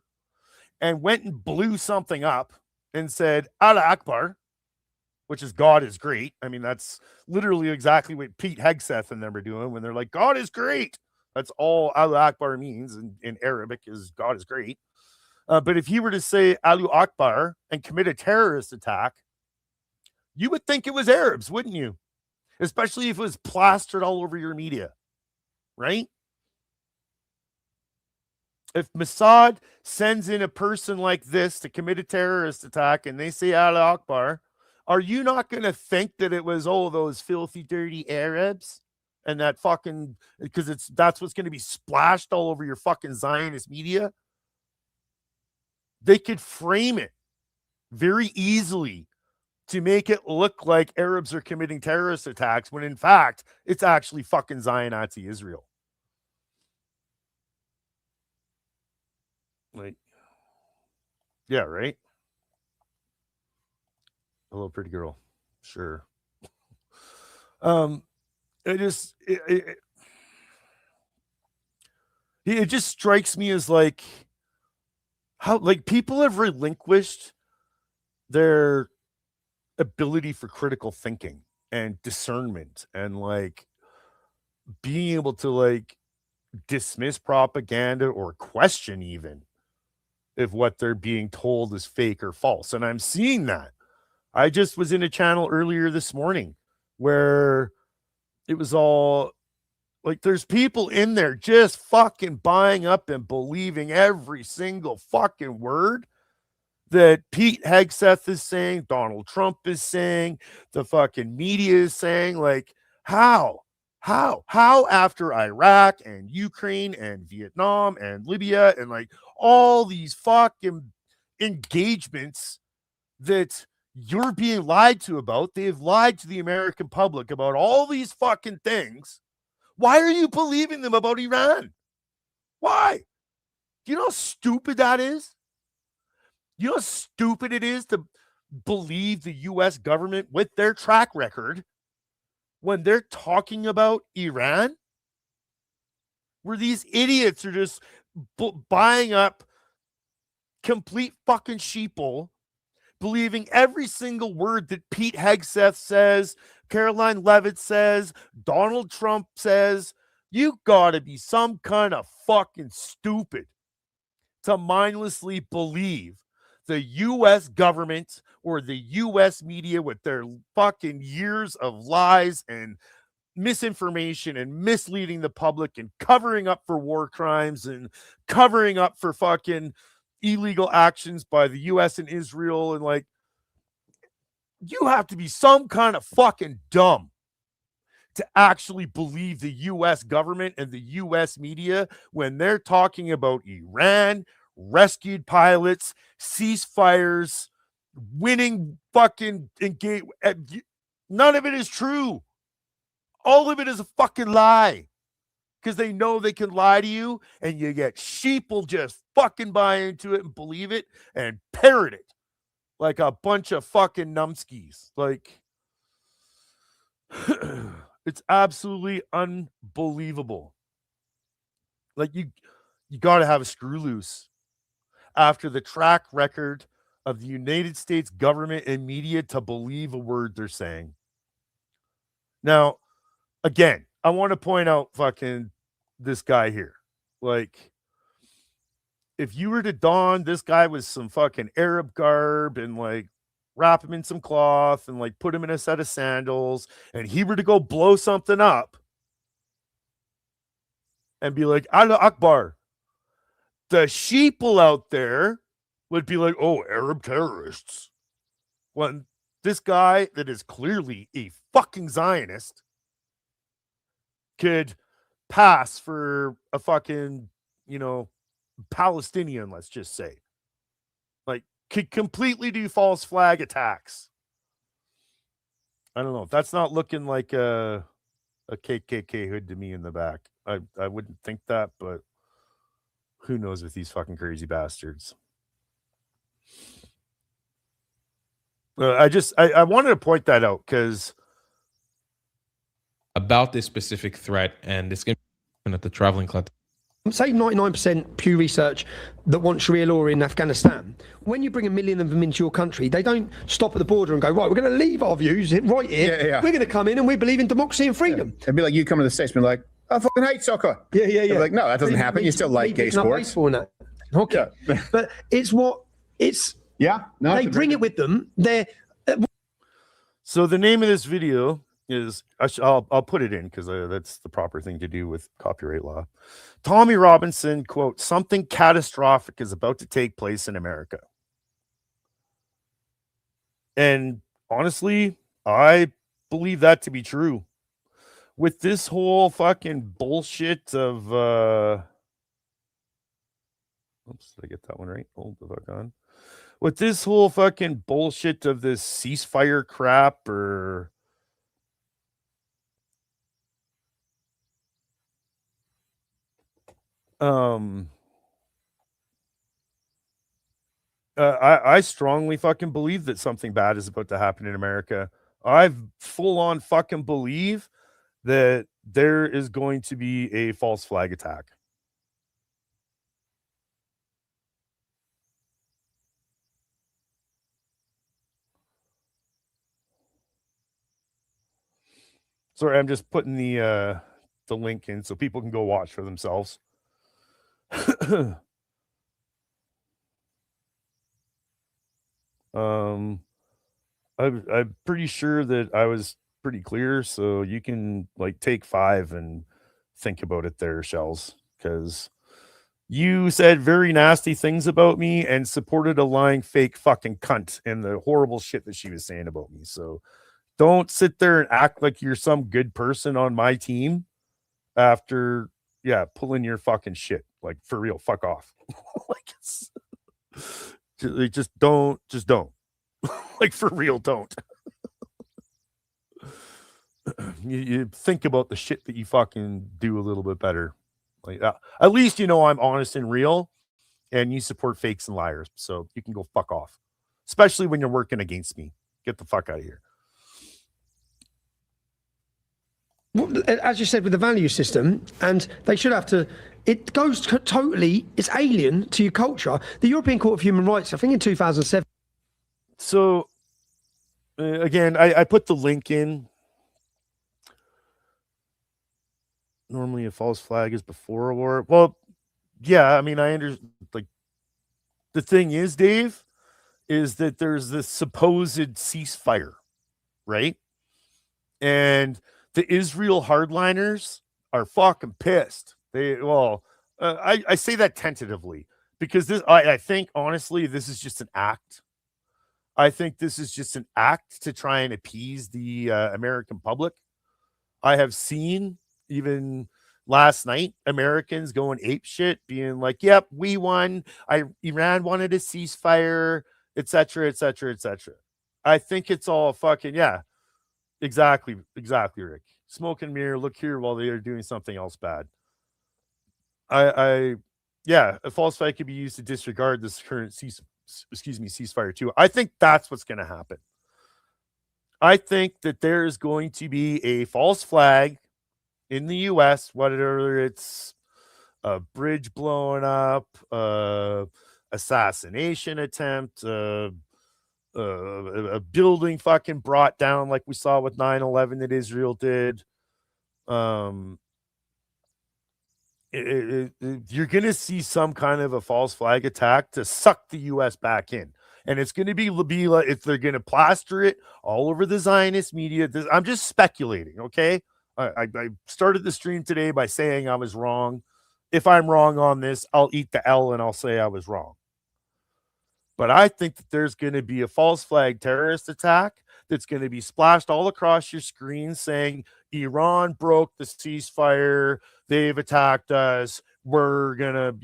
and went and blew something up and said, Allah Akbar, which is God is great. I mean, that's literally exactly what Pete Hegseth and them are doing when they're like, God is great. That's all Allah Akbar means in Arabic is God is great. But if he were to say Allahu Akbar and commit a terrorist attack, you would think it was Arabs, wouldn't you? Especially if it was plastered all over your media, right? If Mossad sends in a person like this to commit a terrorist attack and they say Allah Akbar, are you not going to think that it was, oh, those filthy, dirty Arabs? And that fucking, because that's what's going to be splashed all over your fucking Zionist media? They could frame it very easily to make it look like Arabs are committing terrorist attacks when in fact it's actually fucking Zionist Israel. Like, yeah, right? Hello, pretty girl. Sure. It just strikes me as like how like people have relinquished their ability for critical thinking and discernment and like being able to like dismiss propaganda or question even if what they're being told is fake or false. And I'm seeing that. I just was in a channel earlier this morning where it was all like there's people in there just fucking buying up and believing every single fucking word that Pete Hegseth is saying, Donald Trump is saying, the fucking media is saying. Like, how after Iraq and Ukraine and Vietnam and Libya and like all these fucking engagements that you're being lied to about, they've lied to the American public about all these fucking things. Why are you believing them about Iran? Why? Do you know how stupid that is? You know how stupid it is to believe the U.S. government with their track record when they're talking about Iran? Where these idiots are just buying up complete fucking sheeple, believing every single word that Pete Hegseth says, Caroline Levitt says, Donald Trump says. You gotta be some kind of fucking stupid to mindlessly believe the U.S. government or the U.S. media with their fucking years of lies and misinformation and misleading the public and covering up for war crimes and covering up for fucking illegal actions by the U.S. and Israel. And like, you have to be some kind of fucking dumb to actually believe the U.S. government and the U.S. media when they're talking about Iran, rescued pilots, ceasefires, winning fucking engage. None of it is true. All of it is a fucking lie. Because they know they can lie to you, and you get sheeple just fucking buy into it and believe it and parrot it like a bunch of fucking numbskis. Like, it's absolutely unbelievable. Like, you got to have a screw loose after the track record of the United States government and media to believe a word they're saying. Now, again, I want to point out fucking this guy here. Like, if you were to don this guy with some fucking Arab garb and like wrap him in some cloth and like put him in a set of sandals and he were to go blow something up and be like, Allah Akbar, the sheeple out there would be like, oh, Arab terrorists. When this guy that is clearly a fucking Zionist could pass for a fucking, Palestinian, let's just say. Like, could completely do false flag attacks. I don't know. That's not looking like a KKK hood to me in the back. I wouldn't think that, but who knows with these fucking crazy bastards. I wanted to point that out because about this specific threat, and it's going to be at the Traveling Club. Say 99% Pew Research that want Sharia law in Afghanistan. When you bring 1 million of them into your country, they don't stop at the border and go, right, we're going to leave our views right here. Yeah. We're going to come in and we believe in democracy and freedom. Yeah. It'd be like you come to the States and be like, I fucking hate soccer. Yeah. They'd be like, no, that doesn't happen. You still like gay sports. Okay. Yeah. But it's yeah. No, they bring it with them. So the name of this video is I'll put it in because that's the proper thing to do with copyright law. Tommy Robinson, quote, something catastrophic is about to take place in America. And honestly, I believe that to be true. With this whole fucking bullshit of oops, did I get that one right? Hold the fuck on. With this whole fucking bullshit of this ceasefire crap or I strongly fucking believe that something bad is about to happen in America. I full on fucking believe that there is going to be a false flag attack. Sorry, I'm just putting the link in so people can go watch for themselves. I'm pretty sure that I was pretty clear, so you can like take 5 and think about it there, Shells, because you said very nasty things about me and supported a lying fake fucking cunt and the horrible shit that she was saying about me. So don't sit there and act like you're some good person on my team after pulling your fucking shit. Like for real, fuck off. Like just don't like for real, don't. You think about the shit that you fucking do a little bit better. Like at least you know I'm honest and real, and you support fakes and liars. So you can go fuck off, especially when you're working against me. Get the fuck out of here. As you said, with the value system, and they should have to. It goes totally. It's alien to your culture. The European Court of Human Rights, I think, in 2007. So again, I put the link in. Normally a false flag is before a war. Well, yeah, I mean, I understand. Like, the thing is, Dave, is that there's this supposed ceasefire, right? And the Israel hardliners are fucking pissed. I say that tentatively because I think honestly, this is just an act. I think this is just an act to try and appease the American public. I have seen even last night Americans going ape shit, being like, "Yep, we won. Iran wanted a ceasefire, etc., etc., etc." I think it's all fucking exactly, Rick. Smoke and mirror. Look here while they are doing something else bad. A false flag could be used to disregard this current ceasefire too. I think that's what's going to happen. I think that there is going to be a false flag in the U.S., whether it's a bridge blowing up, assassination attempt, a building fucking brought down like we saw with 9/11 that Israel did. You're going to see some kind of a false flag attack to suck the U.S. back in. And it's going to be like, if they're going to plaster it all over the Zionist media. I'm just speculating, okay? I started the stream today by saying I was wrong. If I'm wrong on this, I'll eat the L and I'll say I was wrong. But I think that there's going to be a false flag terrorist attack that's going to be splashed all across your screen saying Iran broke the ceasefire. They've attacked us. We're going to,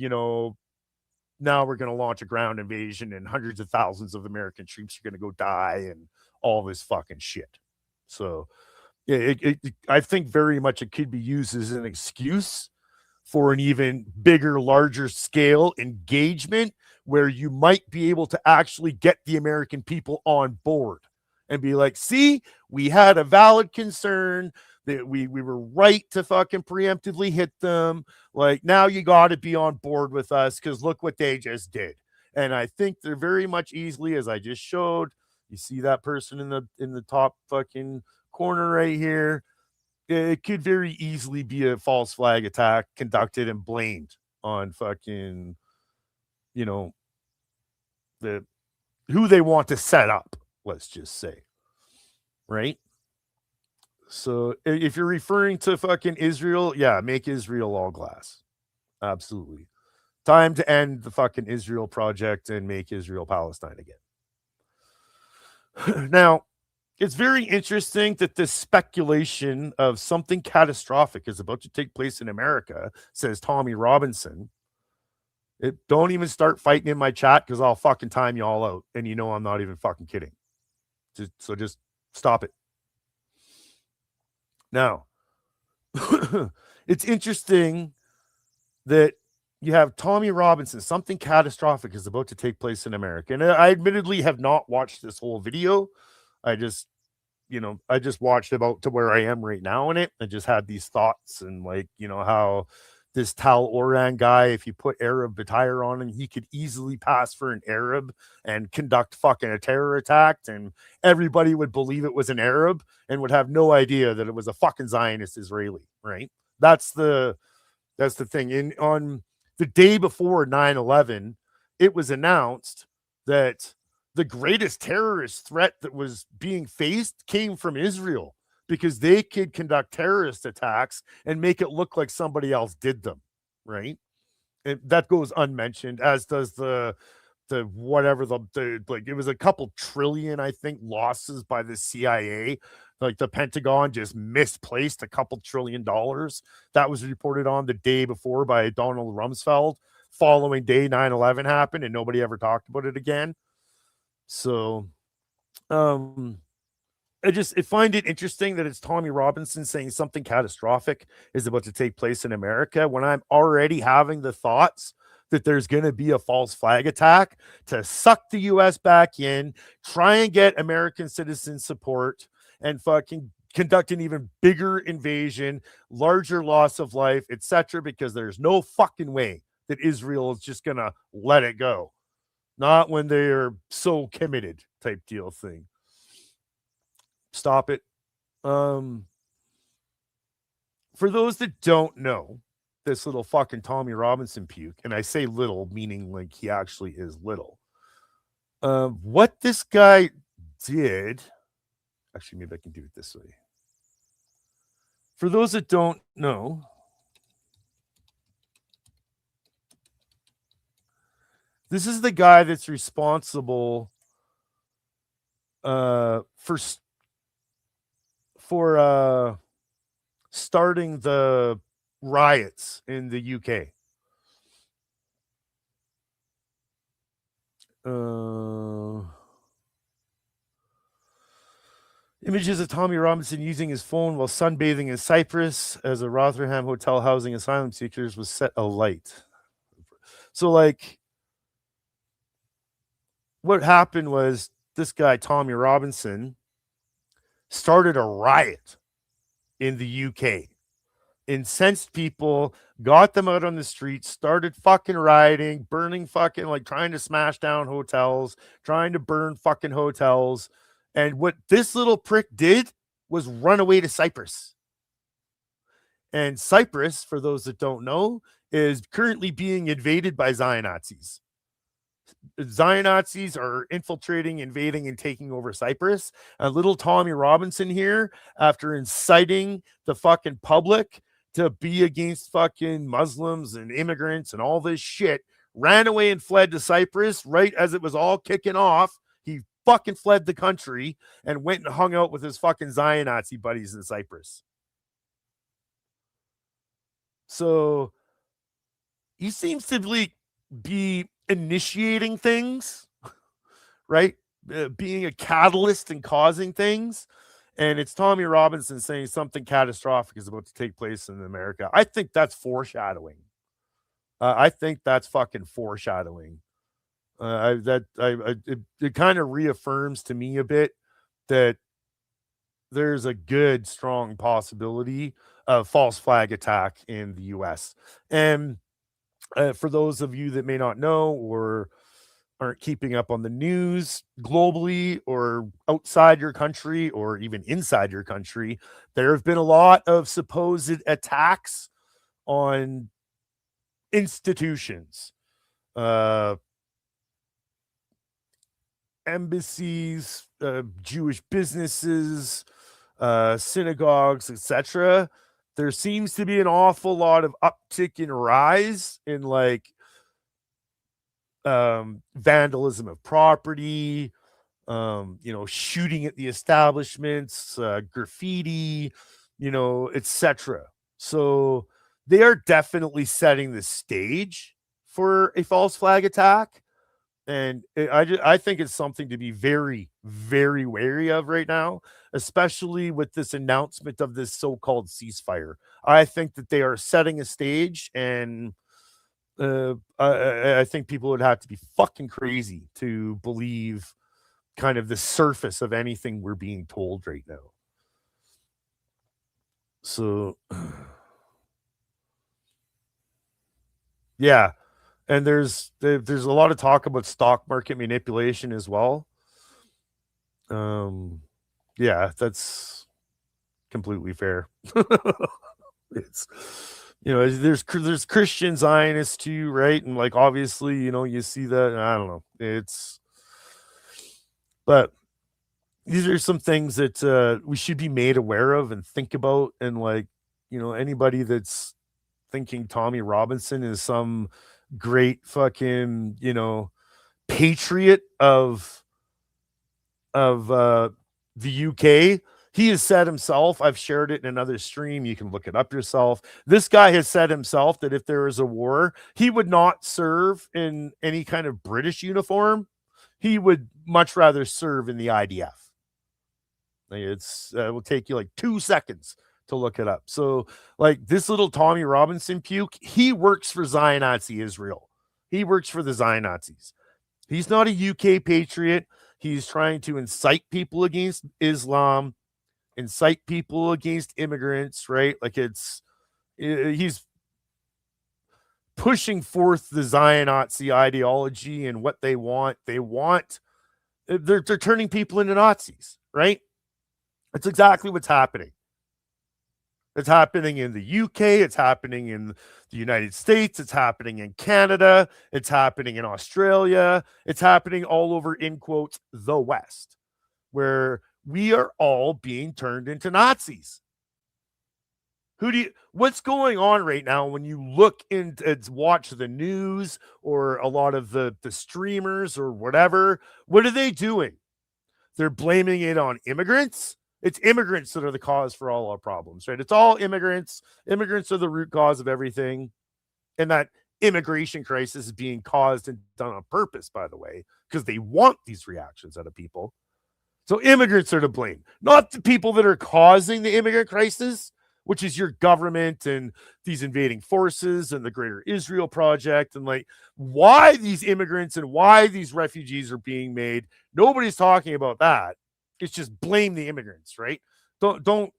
now we're going to launch a ground invasion and hundreds of thousands of American troops are going to go die and all this fucking shit. So I think very much it could be used as an excuse for an even bigger, larger scale engagement where you might be able to actually get the American people on board and be like, see, we had a valid concern that we were right to fucking preemptively hit them. Like, now you got to be on board with us because look what they just did. And I think they're very much easily, as I just showed, you see that person in the top fucking corner right here. It could very easily be a false flag attack conducted and blamed on fucking, who they want to set up, let's just say. Right? So if you're referring to fucking Israel, yeah, make Israel all glass. Absolutely. Time to end the fucking Israel project and make Israel Palestine again. Now, it's very interesting that this speculation of something catastrophic is about to take place in America, says Tommy Robinson. Don't even start fighting in my chat because I'll fucking time you all out. And you know I'm not even fucking kidding. Just stop it. Now, it's interesting that you have Tommy Robinson, something catastrophic is about to take place in America. And I admittedly have not watched this whole video. I just watched about to where I am right now in it. I just had these thoughts and how this Tal Oran guy, if you put Arab attire on him, he could easily pass for an Arab and conduct fucking a terror attack, and everybody would believe it was an Arab and would have no idea that it was a fucking Zionist Israeli, right? That's the thing. On the day before 9/11, it was announced that the greatest terrorist threat that was being faced came from Israel, because they could conduct terrorist attacks and make it look like somebody else did them, right? And that goes unmentioned, as does it was a couple trillion, I think, losses by the CIA. Like the Pentagon just misplaced a couple $1 trillion. That was reported on the day before by Donald Rumsfeld. Following day 9/11 happened and nobody ever talked about it again. So, I find it interesting that it's Tommy Robinson saying something catastrophic is about to take place in America when I'm already having the thoughts that there's going to be a false flag attack to suck the U.S. back in, try and get American citizen support, and fucking conduct an even bigger invasion, larger loss of life, etc., because there's no fucking way that Israel is just going to let it go. Not when they are so committed type deal thing. Stop it. For those that don't know, this little fucking Tommy Robinson puke, and I say little meaning like he actually is little. What this guy did, actually, maybe I can do it this way. For those that don't know, this is the guy that's responsible for starting the riots in the UK. Images of Tommy Robinson using his phone while sunbathing in Cyprus as a Rotherham hotel housing asylum seekers was set alight. So, what happened was this guy, Tommy Robinson, started a riot in the UK, incensed people, got them out on the streets, started fucking rioting, burning fucking, trying to smash down hotels, trying to burn fucking hotels. And what this little prick did was run away to Cyprus. And Cyprus, for those that don't know, is currently being invaded by Zion-Nazis. Zion-Nazis are infiltrating, invading, and taking over Cyprus. And little Tommy Robinson here, after inciting the fucking public to be against fucking Muslims and immigrants and all this shit, ran away and fled to Cyprus right as it was all kicking off. He fucking fled the country and went and hung out with his fucking Zion-Nazi buddies in Cyprus. So he seems to be initiating things, right? Being a catalyst and causing things. And it's Tommy Robinson saying something catastrophic is about to take place in America. I think that's foreshadowing. I think that's fucking foreshadowing. It kind of reaffirms to me a bit that there's a good, strong possibility of false flag attack in the U.S. And for those of you that may not know or aren't keeping up on the news globally or outside your country or even inside your country, there have been a lot of supposed attacks on institutions, embassies, Jewish businesses, synagogues, etc., there seems to be an awful lot of uptick in rise in like vandalism of property, shooting at the establishments, graffiti, etc. So they are definitely setting the stage for a false flag attack. And I think it's something to be very, very wary of right now, especially with this announcement of this so-called ceasefire. I think that they are setting a stage, and I think people would have to be fucking crazy to believe kind of the surface of anything we're being told right now. So, yeah. And there's a lot of talk about stock market manipulation as well. Yeah, that's completely fair. It's there's Christian Zionists too, right? And like obviously, you see that. I don't know. But these are some things that we should be made aware of and think about. And like, anybody that's thinking Tommy Robinson is some great fucking patriot of the UK. He has said himself, I've shared it in another stream, you can look it up yourself. This guy has said himself that if there is a war, he would not serve in any kind of British uniform. He would much rather serve in the IDF. It will take you like 2 seconds to look it up. So like this little Tommy Robinson puke, he works for Zion Nazi Israel. He works for the Zion Nazis. He's not a UK patriot. He's trying to incite people against Islam, incite people against immigrants, right? Like he's pushing forth the Zion Nazi ideology and what they want. They're turning people into Nazis, right? That's exactly what's happening. It's happening in the UK. It's happening in the United States. It's happening in Canada. It's happening in Australia. It's happening all over, in quotes, the West, where we are all being turned into Nazis. What's going on right now when you look into watch the news or a lot of the streamers or whatever? What are they doing? They're blaming it on immigrants. It's immigrants that are the cause for all our problems, right? It's all immigrants. Immigrants are the root cause of everything. And that immigration crisis is being caused and done on purpose, by the way, because they want these reactions out of people. So immigrants are to blame, not the people that are causing the immigrant crisis, which is your government and these invading forces and the Greater Israel Project, and like why these immigrants and why these refugees are being made. Nobody's talking about that. It's just blame the immigrants, right? Don't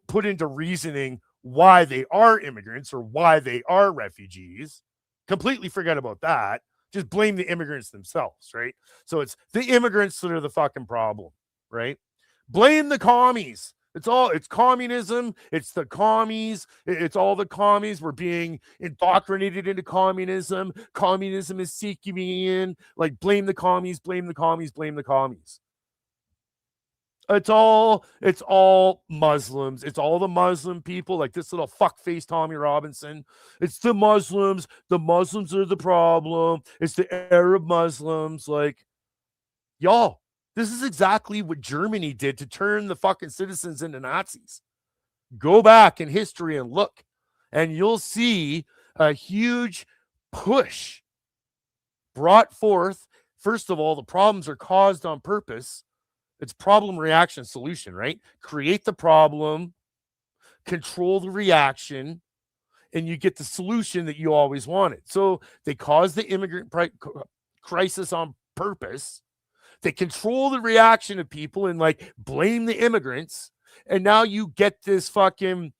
put into reasoning why they are immigrants or why they are refugees. Completely forget about that. Just blame the immigrants themselves, right? So it's the immigrants that are the fucking problem, right? Blame the commies. It's communism. It's the commies. It's all the commies. We're being indoctrinated into communism. Communism is seeking in. Like blame the commies, blame the commies, blame the commies. It's all Muslims. It's all the Muslim people, like this little fuckface Tommy Robinson. It's the Muslims. The Muslims are the problem. It's the Arab Muslims. Like, y'all, this is exactly what Germany did to turn the fucking citizens into Nazis. Go back in history and look, and you'll see a huge push brought forth. First of all, the problems are caused on purpose. It's problem, reaction, solution, right? Create the problem, control the reaction, and you get the solution that you always wanted. So they cause the immigrant crisis on purpose. They control the reaction of people and like blame the immigrants. And now you get this fucking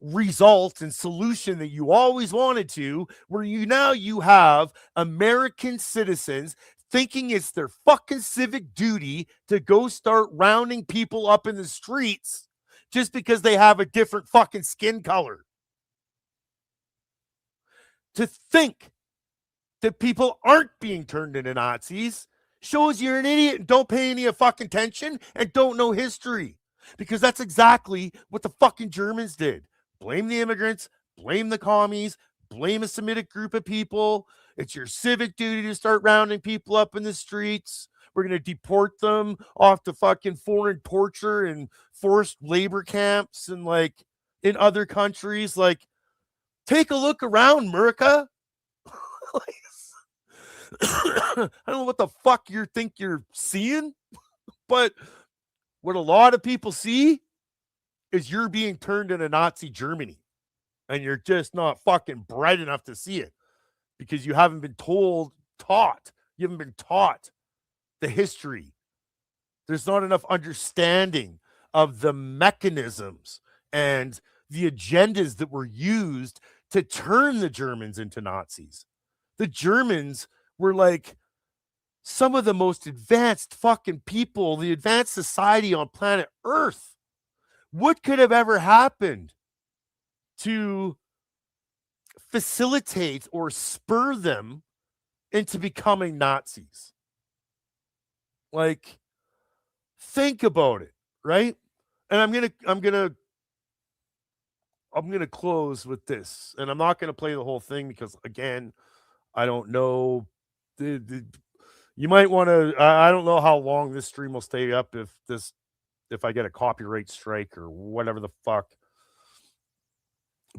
result and solution that you always wanted to, where you have American citizens thinking it's their fucking civic duty to go start rounding people up in the streets just because they have a different fucking skin color. To think that people aren't being turned into Nazis shows you're an idiot and don't pay any fucking attention and don't know history. because that's exactly what the fucking Germans did. Blame the immigrants, blame the commies, blame a Semitic group of people. It's your civic duty to start rounding people up in the streets. We're going to deport them off to fucking foreign torture and forced labor camps and like in other countries. Like, take a look around, America. I don't know what the fuck you think you're seeing, but what a lot of people see is you're being turned into Nazi Germany, and you're just not fucking bright enough to see it because you haven't been taught. You haven't been taught the history. There's not enough understanding of the mechanisms and the agendas that were used to turn the Germans into Nazis. The Germans were like some of the most advanced fucking people, the advanced society on planet Earth. What could have ever happened to facilitate or spur them into becoming Nazis? Like, think about it, right? And I'm gonna close with this, and I'm not gonna play the whole thing because, again, I don't know. You might want to. I don't know how long this stream will stay up if I get a copyright strike or whatever the fuck.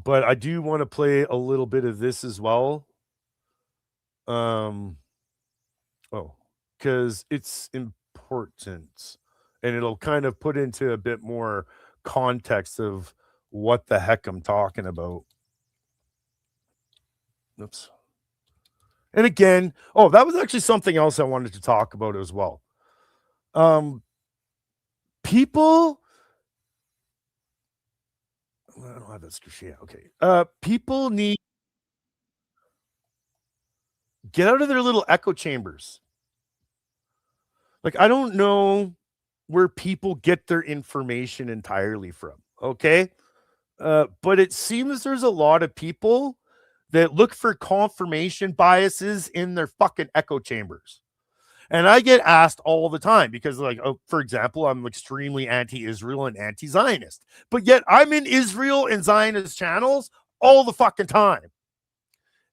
But I do want to play a little bit of this as well. Because it's important, and it'll kind of put into a bit more context of what the heck I'm talking about. Oops. And again, that was actually something else I wanted to talk about as well. People, I don't have that screen. Okay. People need get out of their little echo chambers. Like, I don't know where people get their information entirely from. Okay. But it seems there's a lot of people that look for confirmation biases in their fucking echo chambers. And I get asked all the time because, like, for example, I'm extremely anti-Israel and anti-Zionist, but yet I'm in Israel and Zionist channels all the fucking time.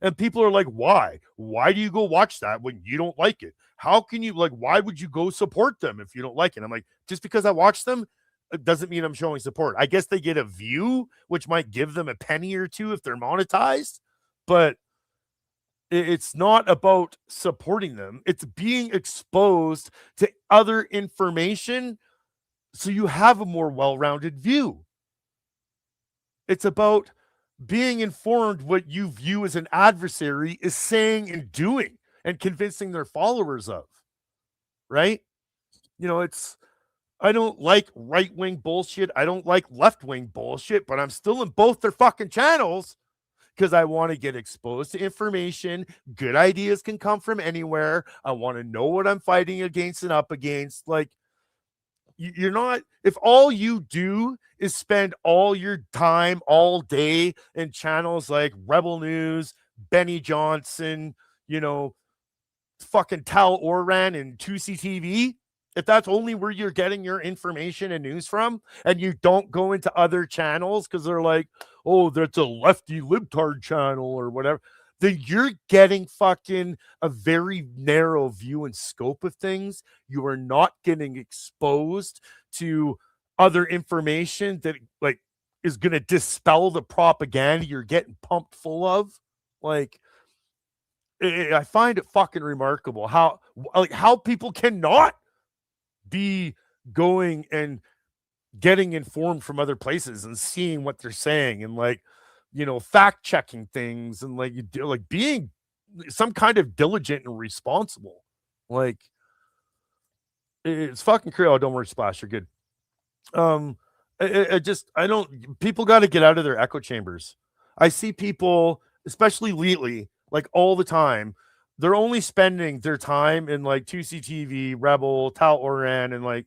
And people are like, why? Why do you go watch that when you don't like it? How can you, like, why would you go support them if you don't like it? I'm like, just because I watch them, it doesn't mean I'm showing support. I guess they get a view, which might give them a penny or two if they're monetized, but it's not about supporting them. It's being exposed to other information so you have a more well-rounded view. It's about being informed what you view as an adversary is saying and doing and convincing their followers of, right? You know, I don't like right-wing bullshit. I don't like left-wing bullshit, but I'm still in both their fucking channels because I want to get exposed to information. Good ideas can come from anywhere. I want to know what I'm fighting against and up against. Like, you're not, if all you do is spend all your time all day in channels like Rebel News, Benny Johnson, fucking Tal Oran and 2CTV, if that's only where you're getting your information and news from, and you don't go into other channels because they're like, oh, that's a lefty libtard channel or whatever, then you're getting fucking a very narrow view and scope of things. You are not getting exposed to other information that, like, is going to dispel the propaganda you're getting pumped full of. Like, I find it fucking remarkable how people cannot be going and getting informed from other places and seeing what they're saying and, like, fact checking things and like being some kind of diligent and responsible. Like, it's fucking crazy. Oh, don't worry, Splash, you're good. People got to get out of their echo chambers. I see people, especially lately, like all the time, they're only spending their time in like 2CTV, Rebel, Tal Oran, and like,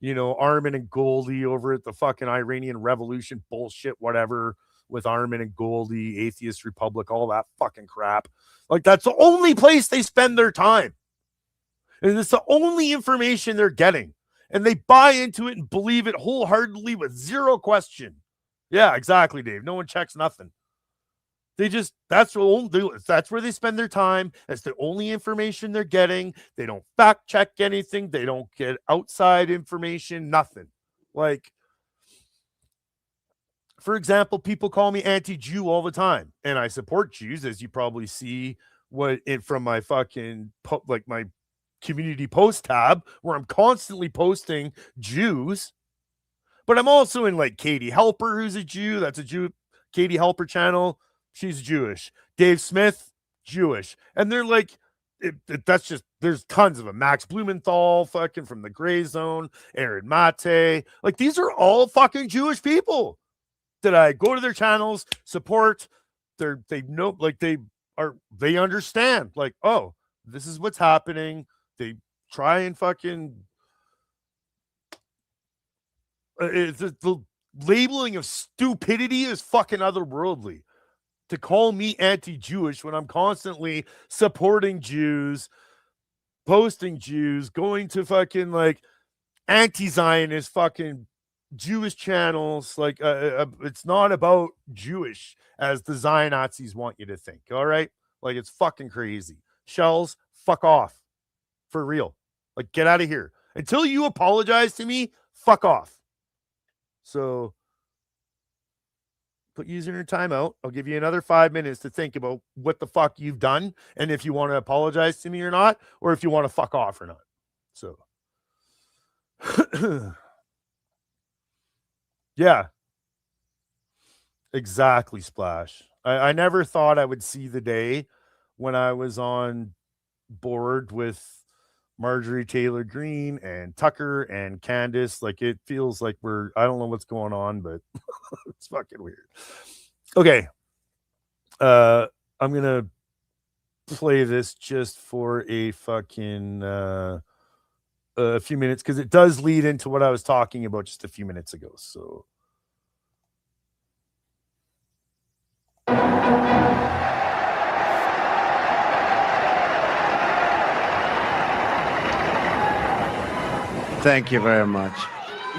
Armin and Goldie over at the fucking Iranian Revolution bullshit, whatever, with Armin and Goldie, Atheist Republic, all that fucking crap. Like, that's the only place they spend their time. And it's the only information they're getting. and they buy into it and believe it wholeheartedly with zero question. Yeah, exactly, Dave. No one checks nothing. They just, that's where they spend their time. That's the only information they're getting. They don't fact check anything. They don't get outside information, nothing. Like, for example, people call me anti-Jew all the time, and I support Jews, as you probably see from my fucking, like, my community post tab, where I'm constantly posting Jews. But I'm also in, like, Katie Helper, who's a Jew. That's a Jew. Katie Helper channel. She's Jewish. Dave Smith, Jewish. And they're like, that's just, there's tons of them. Max Blumenthal, fucking from the Gray Zone. Aaron Mate. Like, these are all fucking Jewish people that I go to their channels, support. They know, like, they understand. Like, oh, this is what's happening. They try and fucking, the labeling of stupidity is fucking otherworldly. To call me anti-Jewish when I'm constantly supporting Jews, posting Jews, going to fucking, like, anti-Zionist fucking Jewish channels. Like, it's not about Jewish as the Zion Nazis want you to think. All right. Like, it's fucking crazy. Shells, fuck off. For real. Like, get out of here. Until you apologize to me, fuck off. So put user in timeout. I'll give you another 5 minutes to think about what the fuck you've done and if you want to apologize to me or not, or if you want to fuck off or not. So, yeah, exactly, Splash. I never thought I would see the day when I was on board with Marjorie Taylor Greene and Tucker and Candace. Like, it feels like I don't know what's going on, but it's fucking weird. Okay. I'm going to play this just for a fucking a few minutes, because it does lead into what I was talking about just a few minutes ago. So. Thank you very much.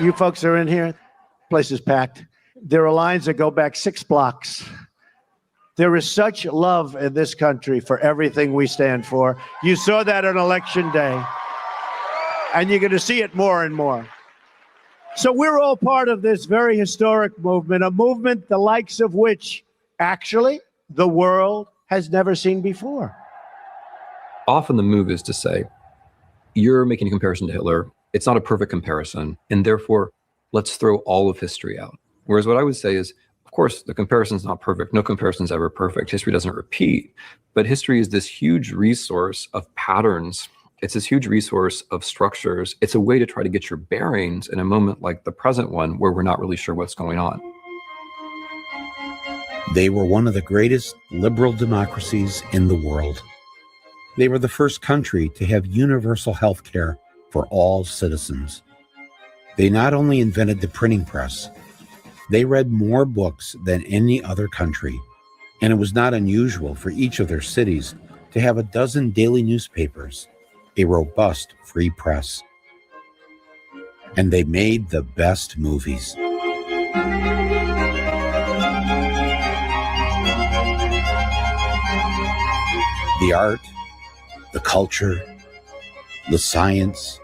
You folks are in here. Place is packed. There are lines that go back 6 blocks. There is such love in this country for everything we stand for. You saw that on Election Day. And you're going to see it more and more. So we're all part of this very historic movement, a movement the likes of which, actually, the world has never seen before. Often the move is to say, you're making a comparison to Hitler. It's not a perfect comparison, and therefore, let's throw all of history out. Whereas what I would say is, of course, the comparison is not perfect. No comparison is ever perfect. History doesn't repeat, but history is this huge resource of patterns. It's this huge resource of structures. It's a way to try to get your bearings in a moment like the present one, where we're not really sure what's going on. They were one of the greatest liberal democracies in the world. They were the first country to have universal health care for all citizens. They not only invented the printing press, they read more books than any other country, and it was not unusual for each of their cities to have a dozen daily newspapers, a robust free press. And they made the best movies. The art, the culture, the science,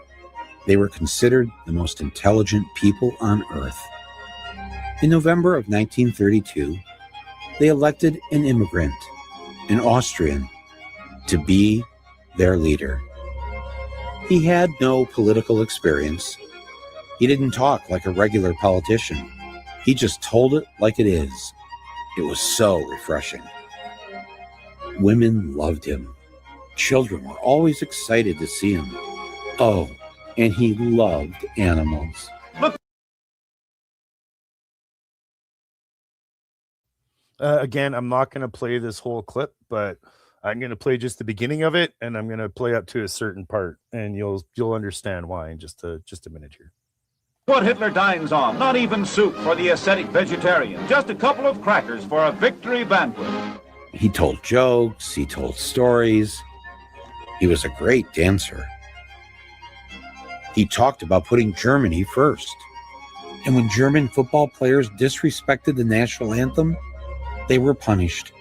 they were considered the most intelligent people on earth. In November of 1932, they elected an immigrant, an Austrian, to be their leader. He had no political experience. He didn't talk like a regular politician. He just told it like it is. It was so refreshing. Women loved him. Children were always excited to see him. Oh, and he loved animals. Again, I'm not going to play this whole clip, but I'm going to play just the beginning of it, and I'm going to play up to a certain part, and you'll understand why in just a minute here. What Hitler dines on, not even soup for the ascetic vegetarian, just a couple of crackers for a victory banquet. He told jokes, he told stories. He was a great dancer. He talked about putting Germany first. And when German football players disrespected the national anthem, they were punished.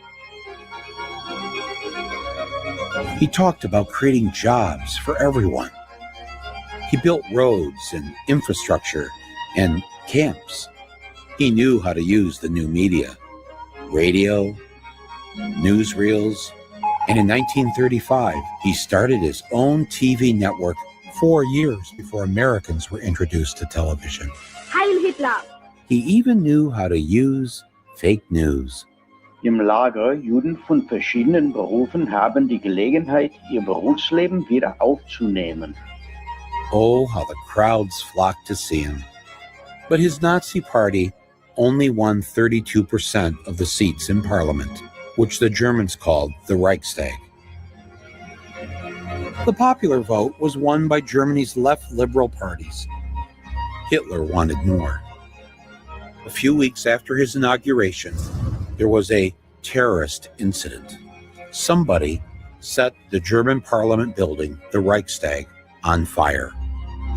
He talked about creating jobs for everyone. He built roads and infrastructure and camps. He knew how to use the new media, radio, newsreels, and in 1935, he started his own TV network 4 years before Americans were introduced to television. Heil Hitler! He even knew how to use fake news. Im Lager Juden von verschiedenen Berufen haben die Gelegenheit, ihr Berufsleben wieder aufzunehmen. Oh, how the crowds flocked to see him. But his Nazi party only won 32% of the seats in parliament, which the Germans called the Reichstag. The popular vote was won by Germany's left liberal parties. Hitler wanted more. A few weeks after his inauguration, there was a terrorist incident. Somebody set the German parliament building, the Reichstag, on fire.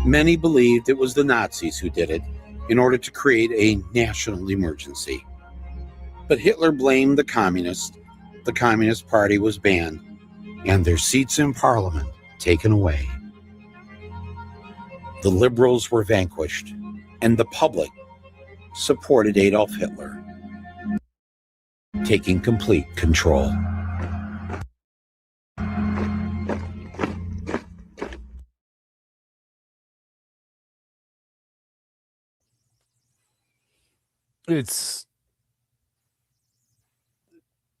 Many believed it was the Nazis who did it in order to create a national emergency. But Hitler blamed the communists. The Communist Party was banned, and their seats in parliament taken away. The liberals were vanquished, and the public supported Adolf Hitler, taking complete control. It's,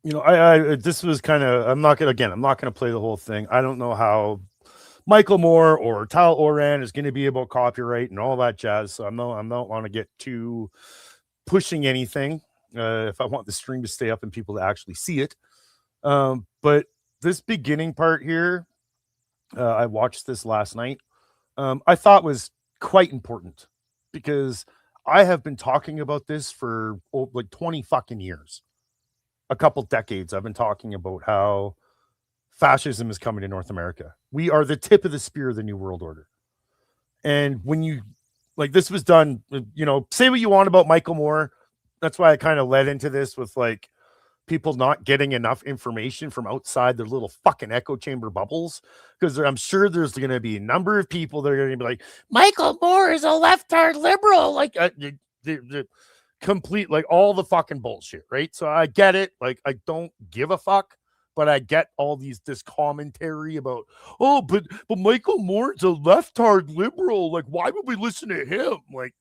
I this was kind of, I'm not gonna play the whole thing. I don't know how Michael Moore or Tal Oran is going to be about copyright and all that jazz. So I don't want to get too pushing anything. If I want the stream to stay up and people to actually see it. But this beginning part here, I watched this last night. I thought was quite important because I have been talking about this for like 20 fucking years. A couple decades. I've been talking about how fascism is coming to North America. We are the tip of the spear of the New World Order. And when you, like, this was done, say what you want about Michael Moore. That's why I kind of led into this with like people not getting enough information from outside their little fucking echo chamber bubbles. Because I'm sure there's going to be a number of people that are going to be like, Michael Moore is a left-hard liberal. Like, the complete, like, all the fucking bullshit, right? So I get it. Like, I don't give a fuck. But I get all this commentary about, but Michael Moore's a left-hard liberal. Like, why would we listen to him? Like,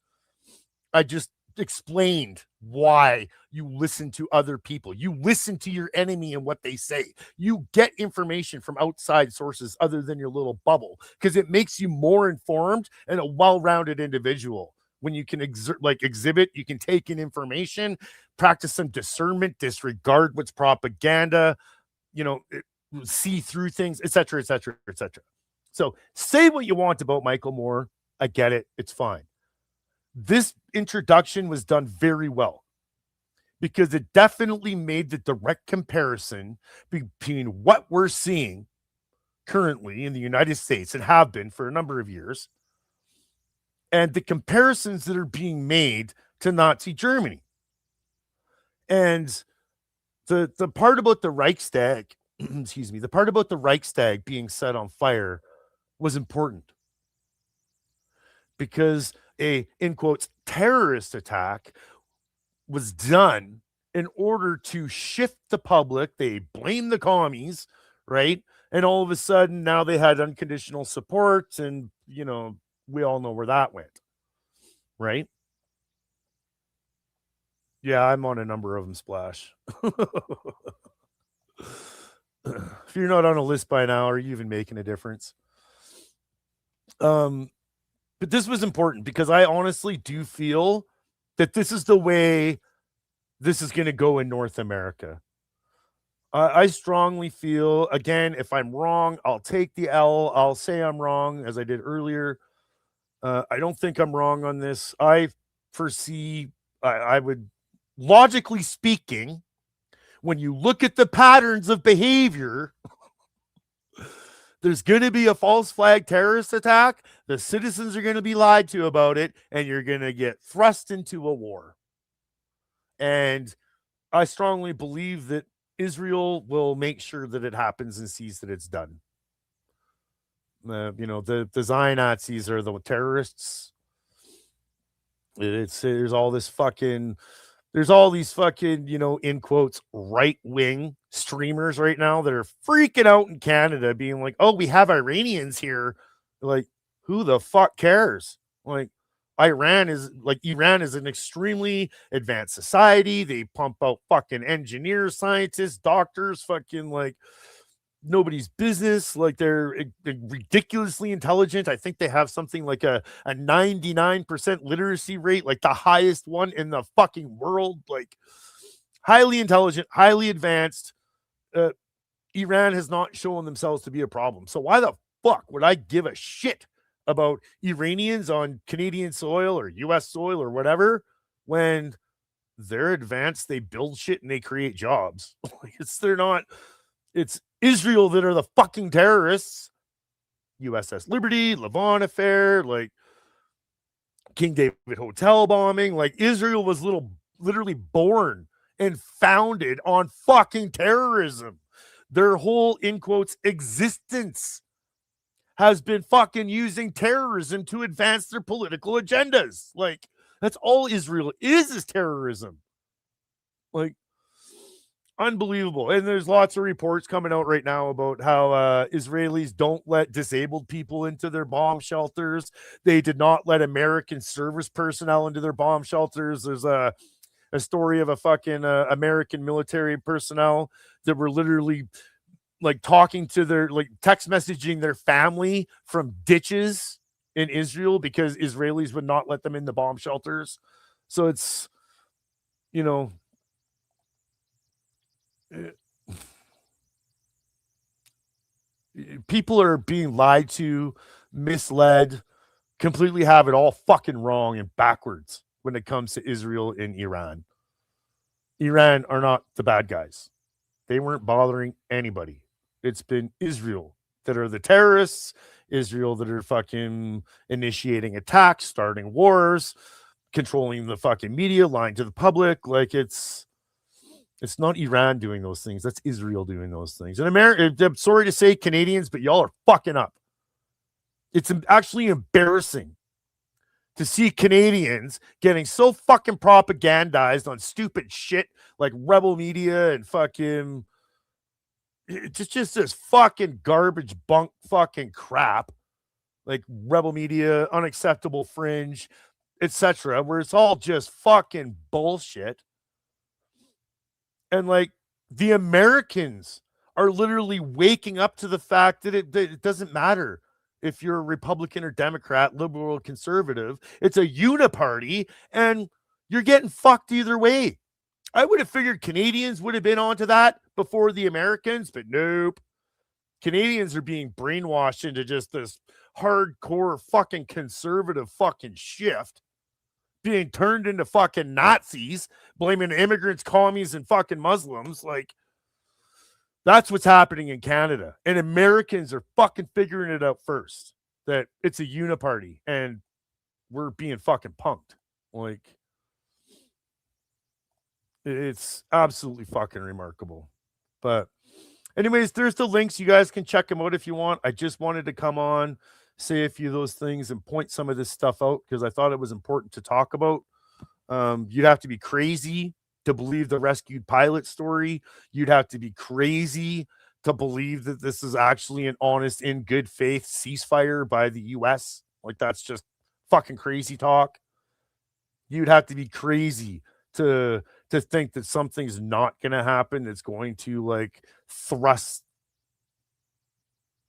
I just explained why you listen to other people. You listen to your enemy and what they say. You get information from outside sources other than your little bubble because it makes you more informed and a well-rounded individual. When you can exhibit, you can take in information, practice some discernment, disregard what's propaganda, see through things, etc., etc., etc. So say what you want about Michael Moore. I get it. It's fine. This introduction was done very well because it definitely made the direct comparison between what we're seeing currently in the United States and have been for a number of years and the comparisons that are being made to Nazi Germany. And the part about the Reichstag, the part about the Reichstag being set on fire was important because a, in quotes, terrorist attack was done in order to shift the public. They blame the commies, right? And all of a sudden now they had unconditional support and, we all know where that went, right? Yeah, I'm on a number of them, Splash. If you're not on a list by now, are you even making a difference? But this was important because I honestly do feel that this is the way this is going to go in North America. I strongly feel, again, if I'm wrong, I'll take the L. I'll say I'm wrong, as I did earlier. I don't think I'm wrong on this. I foresee, I would, logically speaking, when you look at the patterns of behavior There's going to be a false flag terrorist attack. The citizens are going to be lied to about it, and you're going to get thrust into a war. And I strongly believe that Israel will make sure that it happens and sees that it's done. The Zion Nazis are the terrorists. There's all these fucking, in quotes, right wing streamers right now that are freaking out in Canada, being like, "Oh, we have Iranians here." Like, who the fuck cares? Like, Iran is an extremely advanced society. They pump out fucking engineers, scientists, doctors, fucking like nobody's business. Like, they're ridiculously intelligent. I think they have something like a 99% literacy rate, like the highest one in the fucking world. Like, highly intelligent, highly advanced. Iran has not shown themselves to be a problem. So why the fuck would I give a shit about Iranians on Canadian soil or US soil or whatever when they're advanced, they build shit and they create jobs? It's Israel that are the fucking terrorists. USS Liberty, Levant affair, like King David Hotel bombing. Like, Israel was literally born and founded on fucking terrorism. Their whole, in quotes, existence has been fucking using terrorism to advance their political agendas. Like, that's all Israel is terrorism. Like, unbelievable. And there's lots of reports coming out right now about how Israelis don't let disabled people into their bomb shelters. They did not let American service personnel into their bomb shelters. There's a story of a fucking American military personnel that were literally like talking to their, like, text messaging their family from ditches in Israel because Israelis would not let them in the bomb shelters. So it's, people are being lied to, misled, completely have it all fucking wrong and backwards when it comes to Israel and Iran. Iran are not the bad guys. They weren't bothering anybody. It's been Israel that are the terrorists, Israel that are fucking initiating attacks, starting wars, controlling the fucking media, lying to the public. Like, it's not Iran doing those things. That's Israel doing those things. And America, I'm sorry to say, Canadians, but y'all are fucking up. It's actually embarrassing to see Canadians getting so fucking propagandized on stupid shit like Rebel Media and fucking just this fucking garbage bunk fucking crap like Rebel Media, Unacceptable Fringe, etc., where it's all just fucking bullshit. And like, the Americans are literally waking up to the fact that it doesn't matter if you're a Republican or Democrat, liberal or conservative. It's a uniparty, and you're getting fucked either way. I would have figured Canadians would have been onto that before the Americans, but nope. Canadians are being brainwashed into just this hardcore fucking conservative fucking shift, being turned into fucking Nazis, blaming immigrants, commies, and fucking Muslims. Like, that's what's happening in Canada. And Americans are fucking figuring it out first, that it's a uniparty and we're being fucking punked. Like, it's absolutely fucking remarkable. But anyways, there's the links. You guys can check them out if you want. I just wanted to come on, say a few of those things and point some of this stuff out because I thought it was important to talk about. You'd have to be crazy to believe the rescued pilot story. You'd have to be crazy to believe that this is actually an honest, in good faith ceasefire by the US. Like, that's just fucking crazy talk. You'd have to be crazy to think that something's not going to happen. That's going to like thrust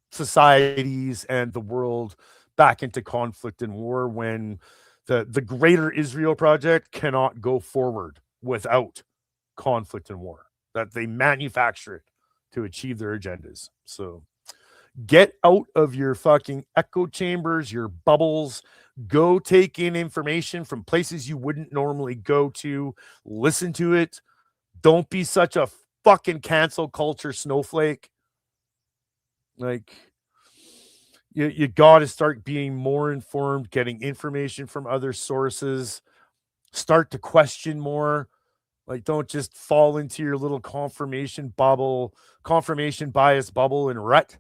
societies and the world back into conflict and war when the greater Israel project cannot go forward without conflict and war, that they manufacture it to achieve their agendas. So get out of your fucking echo chambers, your bubbles, go take in information from places you wouldn't normally go to, listen to it. Don't be such a fucking cancel culture snowflake. Like, You got to start being more informed, getting information from other sources, start to question more. Like, don't just fall into your little confirmation bias bubble and rut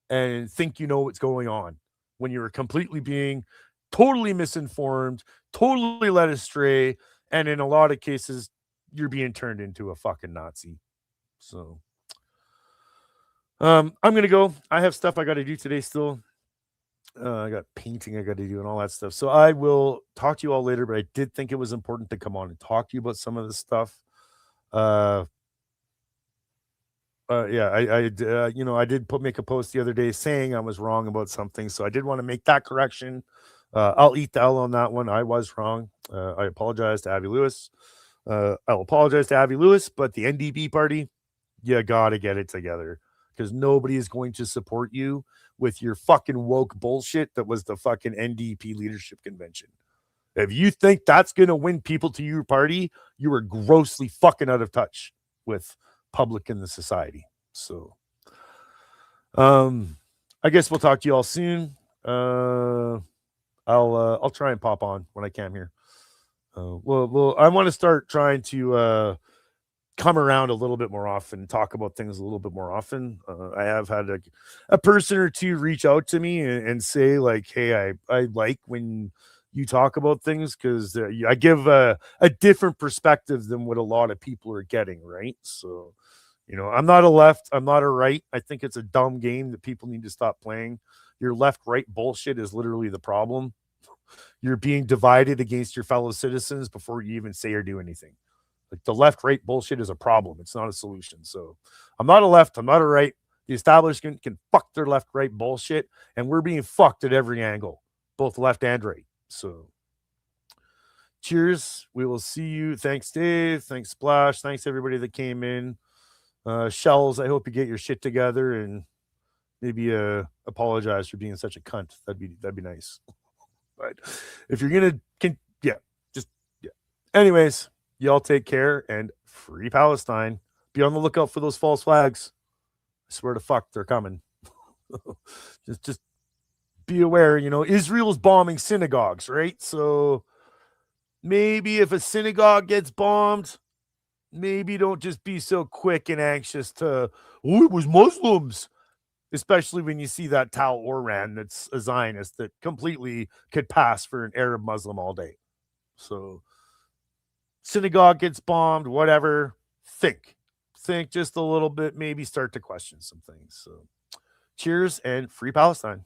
and think you know what's going on when you're completely being totally misinformed, totally led astray, and in a lot of cases, you're being turned into a fucking Nazi. So, I'm gonna go. I have stuff I got to do today still. I got painting I got to do and all that stuff. So I will talk to you all later. But I did think it was important to come on and talk to you about some of this stuff. Yeah, I did make a post the other day saying I was wrong about something, so I did want to make that correction. I'll eat the L on that one. I was wrong. I apologize to Abby Lewis. I'll apologize to Abby Lewis, but the NDP party, you gotta get it together, because nobody is going to support you with your fucking woke bullshit that was the fucking NDP leadership convention. If you think that's going to win people to your party, you are grossly fucking out of touch with public and the society. So, I guess we'll talk to you all soon. I'll try and pop on when I can here. Well, I want to start trying to come around a little bit more often, talk about things a little bit more often. I have had a person or two reach out to me and say like, hey, I like when you talk about things, because I give a different perspective than what a lot of people are getting, right? So, I'm not a left, I'm not a right. I think it's a dumb game that people need to stop playing. Your left-right bullshit is literally the problem. You're being divided against your fellow citizens before you even say or do anything. Like, the left-right bullshit is a problem. It's not a solution. So I'm not a left, I'm not a right. The establishment can fuck their left-right bullshit, and we're being fucked at every angle, both left and right. So cheers. We will see you. Thanks, Dave. Thanks, Splash. Thanks, everybody that came in. Shells, I hope you get your shit together and maybe apologize for being such a cunt. That'd be nice. But if you're gonna, anyways, y'all take care and free Palestine. Be on the lookout for those false flags. I swear to fuck, they're coming. just be aware, Israel's bombing synagogues, right? So maybe if a synagogue gets bombed, maybe don't just be so quick and anxious to, it was Muslims. Especially when you see that Tal Oran that's a Zionist that completely could pass for an Arab Muslim all day. So synagogue gets bombed, whatever. Think just a little bit, maybe start to question some things. So cheers and free Palestine.